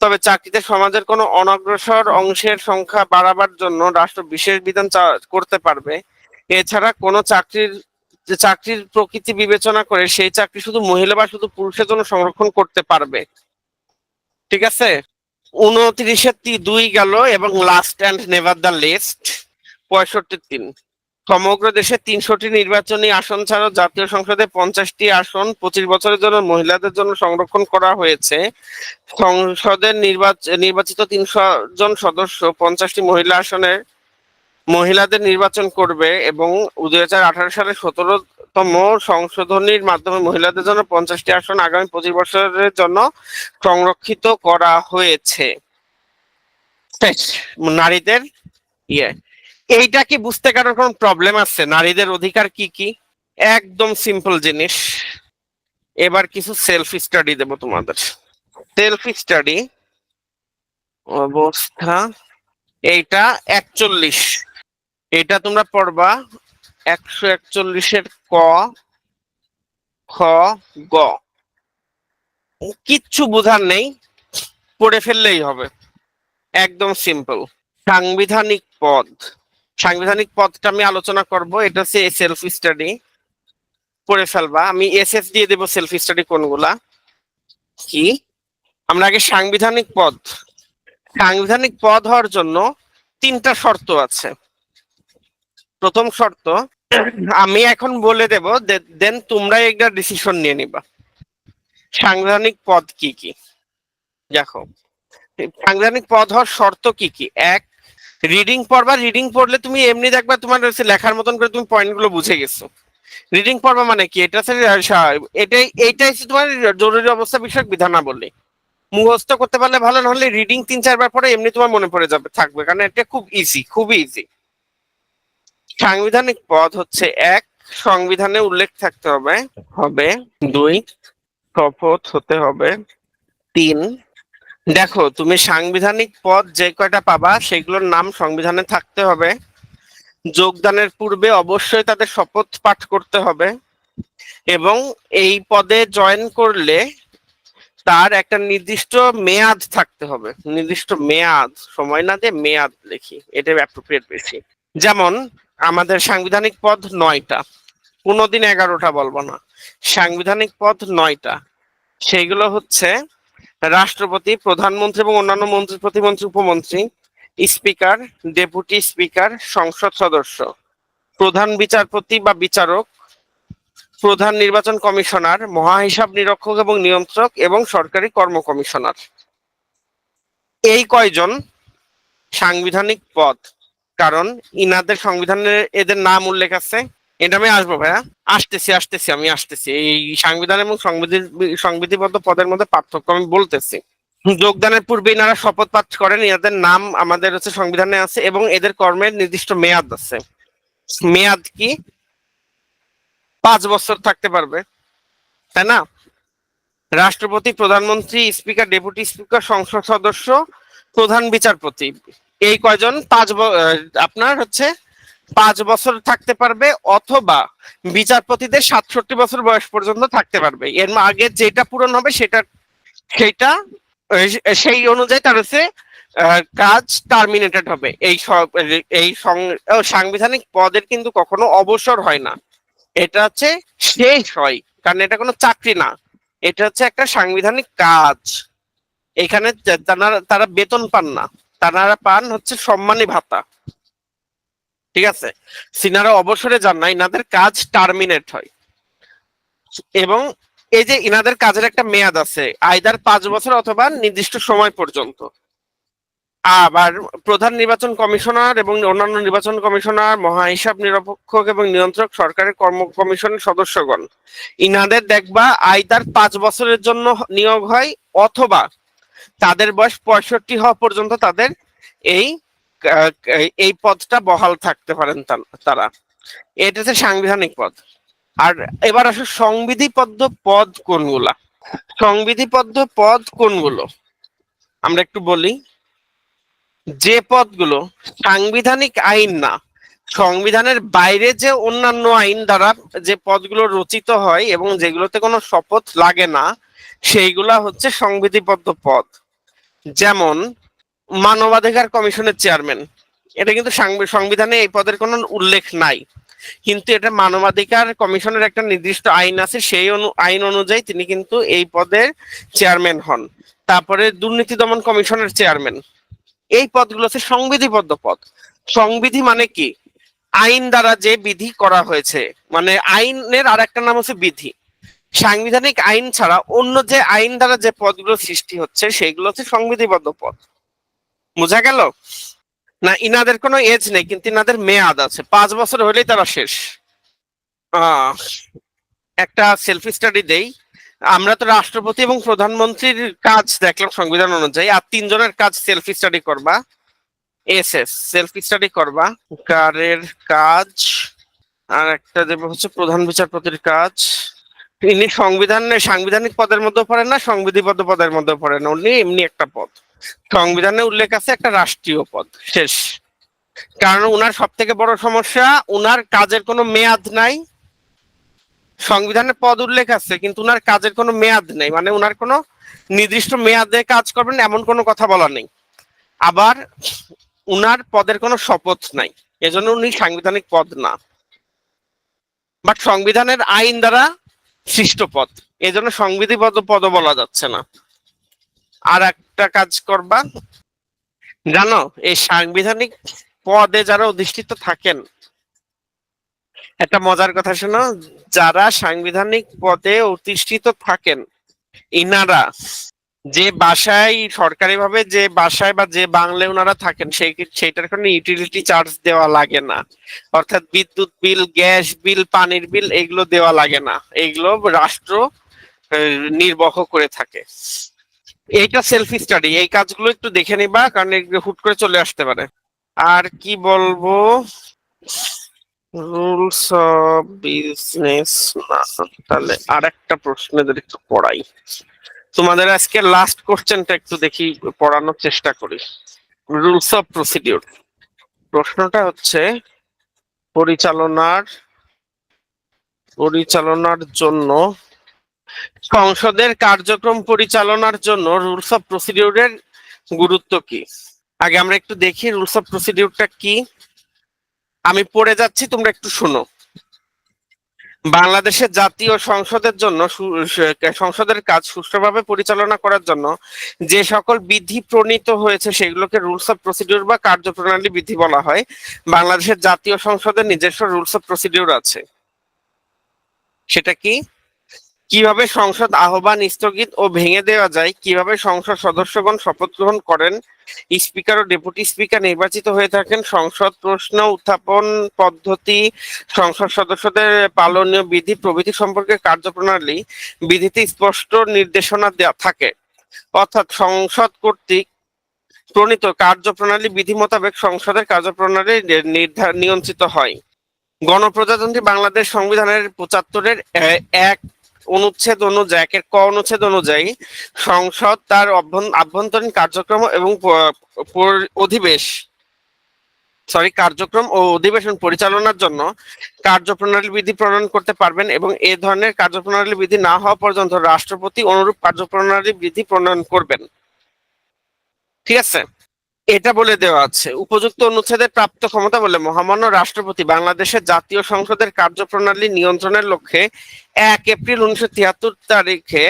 তবে চাকরিতে সমাজের কোনো অনগ্রসর অংশের সংখ্যা বাড়াবার জন্য রাষ্ট্র বিশেষ বিধান করতে পারবে। এছাড়া কোনো চাকরির প্রকৃতি বিবেচনা করে সেই চাকরি শুধু মহিলা বা শুধু পুরুষের জন্য সংরক্ষণ করতে পারবে। ঠিক আছে, 29-2 গেল এবং last and never the list 65-3। সমগ্র দেশে 300টি নির্বাচনী আসন ছাড়াও জাতীয় সংসদে 50টি আসন 25 বছরের জন্য মহিলাদের জন্য সংরক্ষণ করা হয়েছে। সংসদের নির্বাচিত 300 জন সদস্য 50টি মহিলা আসনে মহিলাদের নির্বাচন করবে এবং 2018 সালে 17তম সংশোধনীর মাধ্যমে মহিলাদের জন্য 50টি আসন আগামী 25 বছরের জন্য সংরক্ষিত করা হয়েছে। নারীদের এইটা কি বুঝতে কারোর কোন প্রবলেম আছে? নারীদের অধিকার কি কি? একদম সিম্পল জিনিস। এবার কিছু সেলফ স্টাডি দেব তোমাদের। সেলফ স্টাডি অবস্থা এইটা 41, এটা তোমরা পড়বা 141-এর ক, খ, গ। কিচ্ছু বোঝার নেই, পড়ে ফেললেই হবে, একদম সিম্পল। সাংবিধানিক পদ, সাংবিধানিক পদটা আমি আলোচনা করব, এটা হচ্ছে সেলফ স্টাডি, পড়ে ফেলবা। আমি এসএস দিয়ে দেবো সেলফ স্টাডি কোনগুলা কি। আমরা আগে সাংবিধানিক পদ, সাংবিধানিক পদ হওয়ার জন্য 3টা শর্ত আছে। প্রথম শর্ত আমি এখন বলে দেব, দেন তোমরা একটা ডিসিশন নিয়ে নিবা সাংবিধানিক পদ কি কি। দেখো, সাংবিধানিক পদ হওয়ার শর্ত কি কি। এক, রিডিং পড়বা। রিডিং পড়লে তুমি এমনি দেখবা তোমার লেখার মতন করে তুমি পয়েন্ট গুলো বুঝে গেছো। রিডিং পড়বা মানে কি, এটা এইটাই তোমার জরুরি অবস্থা বিষয়ক বিধানাবলী। মুখস্থ করতে পারলে ভালো, নাহলে রিডিং 3-4 বার পরে এমনি তোমার মনে পড়ে যাবে, থাকবে, কারণ এটা খুব ইজি, খুবই ইজি। সাংবিধানিক পদ হচ্ছে 1, সংবিধানে উল্লেখ থাকতে হবে হবে 2, শপথ হতে হবে 3। দেখো, তুমি সাংবিধানিক পদ যে কয়টা পাবা সেগুলোর নাম সংবিধানে থাকতে হবে। যোগদানের পূর্বে অবশ্যই তাদের শপথ পাঠ করতে হবে এবং এই পদে জয়েন করলে তার একটা নির্দিষ্ট মেয়াদ থাকতে হবে। নির্দিষ্ট মেয়াদ, সময় না দিয়ে মেয়াদ লিখি, এটা অ্যাপ্রোপ্রিয়েট বেশি। যেমন আমাদের সাংবিধানিক পদ 9টা, কোনোদিন 11টা বলবো না। সাংবিধানিক পদ 9টা, সেগুলো হচ্ছে রাষ্ট্রপতি, প্রধানমন্ত্রী এবং অন্যান্য মন্ত্রী, প্রতিমন্ত্রী, উপমন্ত্রী, স্পিকার, ডেপুটি স্পিকার, সংসদ সদস্য, প্রধান বিচারপতি বা বিচারক, প্রধান নির্বাচন কমিশনার, মহাহিসাব নিরীক্ষক এবং নিয়ন্ত্রক এবং সরকারি কর্ম কমিশনার। এই কয়জন সাংবিধানিক পদ, কারণ ইনাদের সংবিধানে এদের নাম উল্লেখ আছে। এটা আমি আসবো ভাইয়া, আসতেছি আমি আসতেছি। এই সংবিধান এবং সংবিধিবদ্ধ পদের মধ্যে পার্থক্য আমি বলতেছি। যোগদানের পূর্বে এনারা শপথ পাঠ করেন, এদের নাম আমাদের হচ্ছে সংবিধানে আছে এবং এদের কর্মের নির্দিষ্ট মেয়াদ আছে। মেয়াদ কি, 5 বছর থাকতে পারবে, তাই না? রাষ্ট্রপতি, প্রধানমন্ত্রী, স্পিকার, ডেপুটি স্পিকার, সংসদ সদস্য, প্রধান বিচারপতি, এই কয়জন আপনার হচ্ছে 5 বছর থাকতে পারবে, অথবা বিচারপতিদের 67 বছর বয়স পর্যন্ত থাকতে পারবে। এর আগে যেটা পূরণ হবে সেটা সেই অনুযায়ী তার হচ্ছে কাজ টার্মিনেটেড হবে। এই সাংবিধানিক পদের কিন্তু কখনো অবসর হয় না, এটা হচ্ছে শেষ হয়, কারণ এটা কোনো চাকরি না, এটা হচ্ছে একটা সাংবিধানিক কাজ। এখানে তারা বেতন পান না, তারা পান হচ্ছে সম্মানী ভাতা। ঠিক আছে, সিনারা অবসরে যান না, ইনাদের কাজ টার্মিনেট হয় এবং এই যে ইনাদের কাজের একটা মেয়াদ আছে, আইদার 5 বছর অথবা নির্দিষ্ট সময় পর্যন্ত। আবার প্রধান নির্বাচন কমিশনার এবং অন্যান্য নির্বাচন কমিশনার, মহাহিসাব নিরীক্ষক এবং নিয়ন্ত্রক, সরকারের কর্ম কমিশনের সদস্যগণ, ইনাদের দেখবা আইদার 5 বছরের জন্য নিয়োগ হয়, অথবা তাদের বয়স 65 হওয়া পর্যন্ত তাদের এই এই পদটা বহাল থাকতে পারেন তারা। এটা হচ্ছে সাংবিধানিক পদ। আর এবার আসলে সংবিধিবদ্ধ পদ কোনগুলা। সংবিধিবদ্ধ পদ কোনগুলো আমরা একটু বলি। যে পদগুলো সাংবিধানিক আইন না, সংবিধানের বাইরে যে অন্যান্য আইন দ্বারা যে পদগুলো রচিত হয় এবং যেগুলোতে কোনো শপথ লাগে না, সেইগুলা হচ্ছে সংবিধিবদ্ধ পদ। যেমন মানবাধিকার কমিশনের চেয়ারম্যান, এটা কিন্তু সংবিধানে এই পদের কোনো উল্লেখ নাই, কিন্তু এটা মানবাধিকার কমিশনের একটা নির্দিষ্ট আইন আছে, সেই আইন অনুযায়ী তিনি কিন্তু এই পদের চেয়ারম্যান হন। তারপরে দুর্নীতি দমন কমিশনের চেয়ারম্যান, এই পদগুলো হচ্ছে সংবিধিবদ্ধ পদ। সংবিধি মানে কি? আইন দ্বারা যে বিধি করা হয়েছে, মানে আইনের আর একটা নাম হচ্ছে বিধি। সাংবিধানিক আইন ছাড়া অন্য যে আইন দ্বারা যে পদগুলো সৃষ্টি হচ্ছে সেগুলো হচ্ছে সংবিধিবদ্ধ পদ। বোঝা গেল? না, ইনাদের কোনো এজ নেই, কিন্তু ইনাদের মেয়াদ আছে, 5 বছর হলেই তারা শেষ। আহ একটা সেলফ স্টাডি দেই। আমরা তো রাষ্ট্রপতি এবং প্রধানমন্ত্রীর কাজ দেখলাম সংবিধান অনুযায়ী, আর 3 জনের কাজ সেলফ স্টাডি করবা। সেলফ স্টাডি করবা কারের কাজ, আর একটা দেবো হচ্ছে প্রধান বিচারপতির কাজ। ইনি সাংবিধানিক পদের মধ্যে পড়েন না, সংবিধিবদ্ধ পদের মধ্যে পড়েন না, উনি এমনি একটা পদ। সংবিধানে উল্লেখ আছে একটা রাষ্ট্রীয় পদ, শেষ। কারণ উনার সব থেকে বড় সমস্যা, উনার কাজের কোনো মেয়াদ নাই। সংবিধানে পদ উল্লেখ আছে কিন্তু উনার কাজের কোনো মেয়াদ নেই, মানে উনার কোনো নির্দিষ্ট মেয়াদে কাজ করবেন এমন কোনো কথা বলা নেই। আবার উনার পদের কোনো শপথ নাই, এজন্য উনি সাংবিধানিক পদ না, বাট সংবিধানের আইন দ্বারা সৃষ্ট পদ, এজন্য সংবিধিবদ্ধ পদ বলা যাচ্ছে না। আর একটা কাজ করবা, জানো এই সাংবিধানিক পদে যারা অধিষ্ঠিত থাকেন, একটা মজার কথা শোনো, যারা সাংবিধানিক পদে অধিষ্ঠিত থাকেন ইনারা যে বাসায় সরকারিভাবে যে বাসায় বা যে বাংলায় ওনারা থাকেন সেইটার কোনো ইউটিলিটি চার্জ দেওয়া লাগে না। অর্থাৎ বিদ্যুৎ বিল, গ্যাস বিল, পানির বিল এগুলো দেওয়া লাগে না, এগুলো রাষ্ট্র নির্বাহ করে থাকে। এইটা সেলফ স্টাডি, এই কাজগুলো একটু দেখে নিবা, কারণ এগুলো হুট করে চলে আসতে পারে। আর কি বলবো, রুলস অফ বিজনেস না, তাহলে আর একটা প্রশ্নদের একটু পড়াই। তোমাদের আজকে লাস্ট কোশ্চেনটা একটু দেখি, পড়ানোর চেষ্টা করি। রুলস অফ প্রসিডিউর, প্রশ্নটা হচ্ছে পরিচালনার পরিচালনার জন্য, সংসদের কার্যক্রম পরিচালনার জন্য রুলস অফ প্রসিডিউরের গুরুত্ব কি? আগে আমরা একটু দেখি রুলস অফ প্রসিডিউরটা কি। আমি পড়ে যাচ্ছি, তোমরা একটু শোনো। বাংলাদেশের জাতীয় সংসদের জন্য সংসদের কাজ সুষ্ঠুভাবে পরিচালনা করার জন্য যে সকল বিধি প্রণীত হয়েছে সেগুলোকে রুলস অফ প্রসিডিউর বা কার্যপ্রণালী বিধি বলা হয়। বাংলাদেশের জাতীয় সংসদের নিজস্ব রুলস অফ প্রসিডিউর আছে। সেটা কি? কিভাবে সংসদ আহ্বান স্থগিত ও ভেঙে দেওয়া যায়, কিভাবে সংসদ সদস্যগণ শপথ গ্রহণ করেন, স্পিকার ও ডেপুটি স্পিকার নির্বাচিত হয়ে থাকেন, সংসদ প্রশ্ন উত্থাপন পদ্ধতি, সংসদ সদস্যদের পালনীয় বিধি প্রভৃতি সম্পর্কে কার্যপ্রণালী বিধিতে স্পষ্ট নির্দেশনা দেওয়া থাকে। অর্থাৎ সংসদ কর্তৃক প্রণীত কার্যপ্রণালী বিধি মোতাবেক সংসদের কার্যপ্রণালী নিয়ন্ত্রিত হয়। গণপ্রজাতন্ত্রী বাংলাদেশ সংবিধানের 75-এর 1 অনুচ্ছেদ অনুযায়ী, 1-এর ক অনুচ্ছেদ অনুযায়ী সংসদ তার আভ্যন্তরীণ কার্যক্রম এবং কার্যক্রম ও অধিবেশন পরিচালনার জন্য কার্যপ্রণালী বিধি প্রণয়ন করতে পারবেন, এবং এ ধরনের কার্যপ্রণালী বিধি না হওয়া পর্যন্ত রাষ্ট্রপতি অনুরূপ কার্যপ্রণালী বিধি প্রণয়ন করবেন। ঠিক আছে, এটা বলে দেওয়া আছে। উপযুক্ত অনুচ্ছেদের প্রাপ্ত ক্ষমতা বলে মহামান্য রাষ্ট্রপতি বাংলাদেশের জাতীয় সংসদের কার্যপ্রণালী নিয়ন্ত্রণের লক্ষ্যে 1 এপ্রিল 1973 তারিখে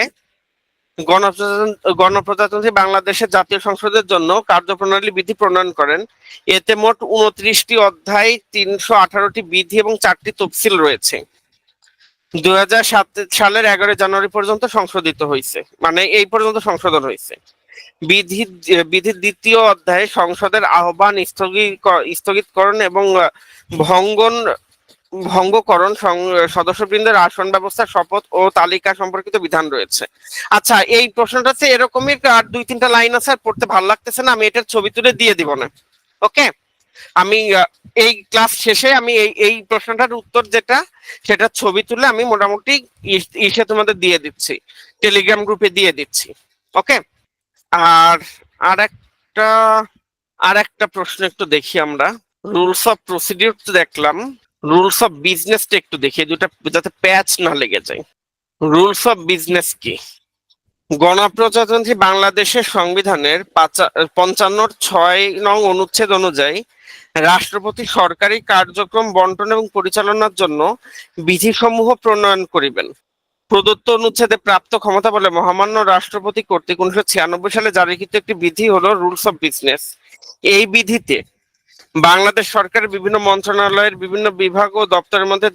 গণপ্রজাতন্ত্রী বাংলাদেশের জাতীয় সংসদের জন্য কার্যপ্রণালী বিধি প্রণয়ন করেন। এতে মোট 29টি অধ্যায়, 318টি বিধি এবং 4টি তফসিল রয়েছে। 2007 সালের 11 জানুয়ারি পর্যন্ত সংশোধিত হয়েছে, মানে এই পর্যন্ত সংশোধন হয়েছে। বিধির 2য় অধ্যায়ে সংসদের আহ্বান স্থগিতকরণ এবং ভঙ্গকরণ, সদস্যবৃন্দের আসন ব্যবস্থা, শপথ ও তালিকা সম্পর্কিত বিধান রয়েছে। আচ্ছা, এই প্রশ্নটা হচ্ছে এরকমই, আর 2-3টা লাইন আছে, আর পড়তে ভালো লাগতেছে না, আমি এটার ছবি তুলে দিয়ে দিব না। ওকে, আমি এই ক্লাস শেষে আমি এই প্রশ্নটার উত্তর যেটা, সেটা ছবি তুলে আমি মোটামুটি ইসে তোমাদের দিয়ে দিচ্ছি, টেলিগ্রাম গ্রুপে দিয়ে দিচ্ছি। ওকে, আর আর একটা প্রশ্ন একটু দেখি আমরা। রুলস অফ প্রসিডিউর তো দেখলাম, রুলস অফ বিজনেসটা একটু দেখি, দুটা যাতে প্যাচ না লেগে যায়। রুলস অফ বিজনেস কি? গণপ্রজাতন্ত্রী বাংলাদেশের সংবিধানের 55(6) অনুচ্ছেদ অনুযায়ী রাষ্ট্রপতি সরকারি কার্যক্রম বন্টন এবং পরিচালনার জন্য বিধিসমূহ প্রণয়ন করিবেন। প্রদত্ত অনুচ্ছেদে প্রাপ্ত ক্ষমতা বলে মহামান্য রাষ্ট্রপতি কর্তৃক 1996 সালে জারিকৃত একটি বিধি হলো রুলস অফ বিজনেস। এই বিধিতে বাংলাদেশ সরকারের বিভিন্ন মন্ত্রণালয়ের বিভিন্ন বিভাগ ও দপ্তরের মধ্যে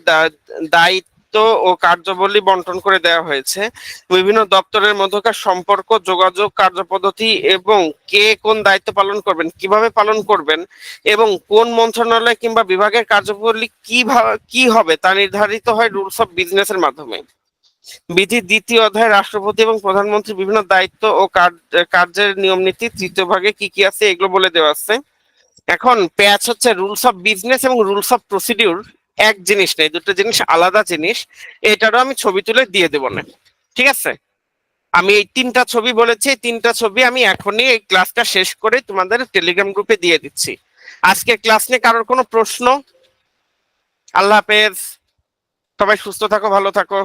দায়িত্ব ও কার্যাবলী বন্টন করে দেওয়া হয়েছে। বিভিন্ন দপ্তরের মধ্যকার সম্পর্ক, যোগাযোগ, কার্যপদ্ধতি এবং কে কোন দায়িত্ব পালন করবেন, কিভাবে পালন করবেন এবং কোন মন্ত্রণালয় কিংবা বিভাগের কার্যবলী কি হবে তা নির্ধারিত হয় রুলস অফ বিজনেস এর মাধ্যমে। বিধির 2য় অধ্যায়ে রাষ্ট্রপতি এবং প্রধানমন্ত্রীর বিভিন্ন দায়িত্ব ও কার্যের নিয়ম নীতি 3য় ভাগে কি কি আছে এগুলো বলে দেওয়া আছে। এখন প্যাচ হচ্ছে রুলস অফ বিজনেস এবং রুলস অফ প্রসিডিউর এক জিনিস নেই, দুটো জিনিস আলাদা জিনিস। এটারও আমি ছবি তুলে দিয়ে দেবো না, ঠিক আছে? আমি এই 3টা ছবি বলেছি, এই 3টা ছবি আমি এখনই এই ক্লাসটা শেষ করে তোমাদের টেলিগ্রাম গ্রুপে দিয়ে দিচ্ছি। আজকে ক্লাস নিয়ে কারোর কোনো প্রশ্ন? আল্লাহ হাফেজ, সবাই সুস্থ থাকো, ভালো থাকো।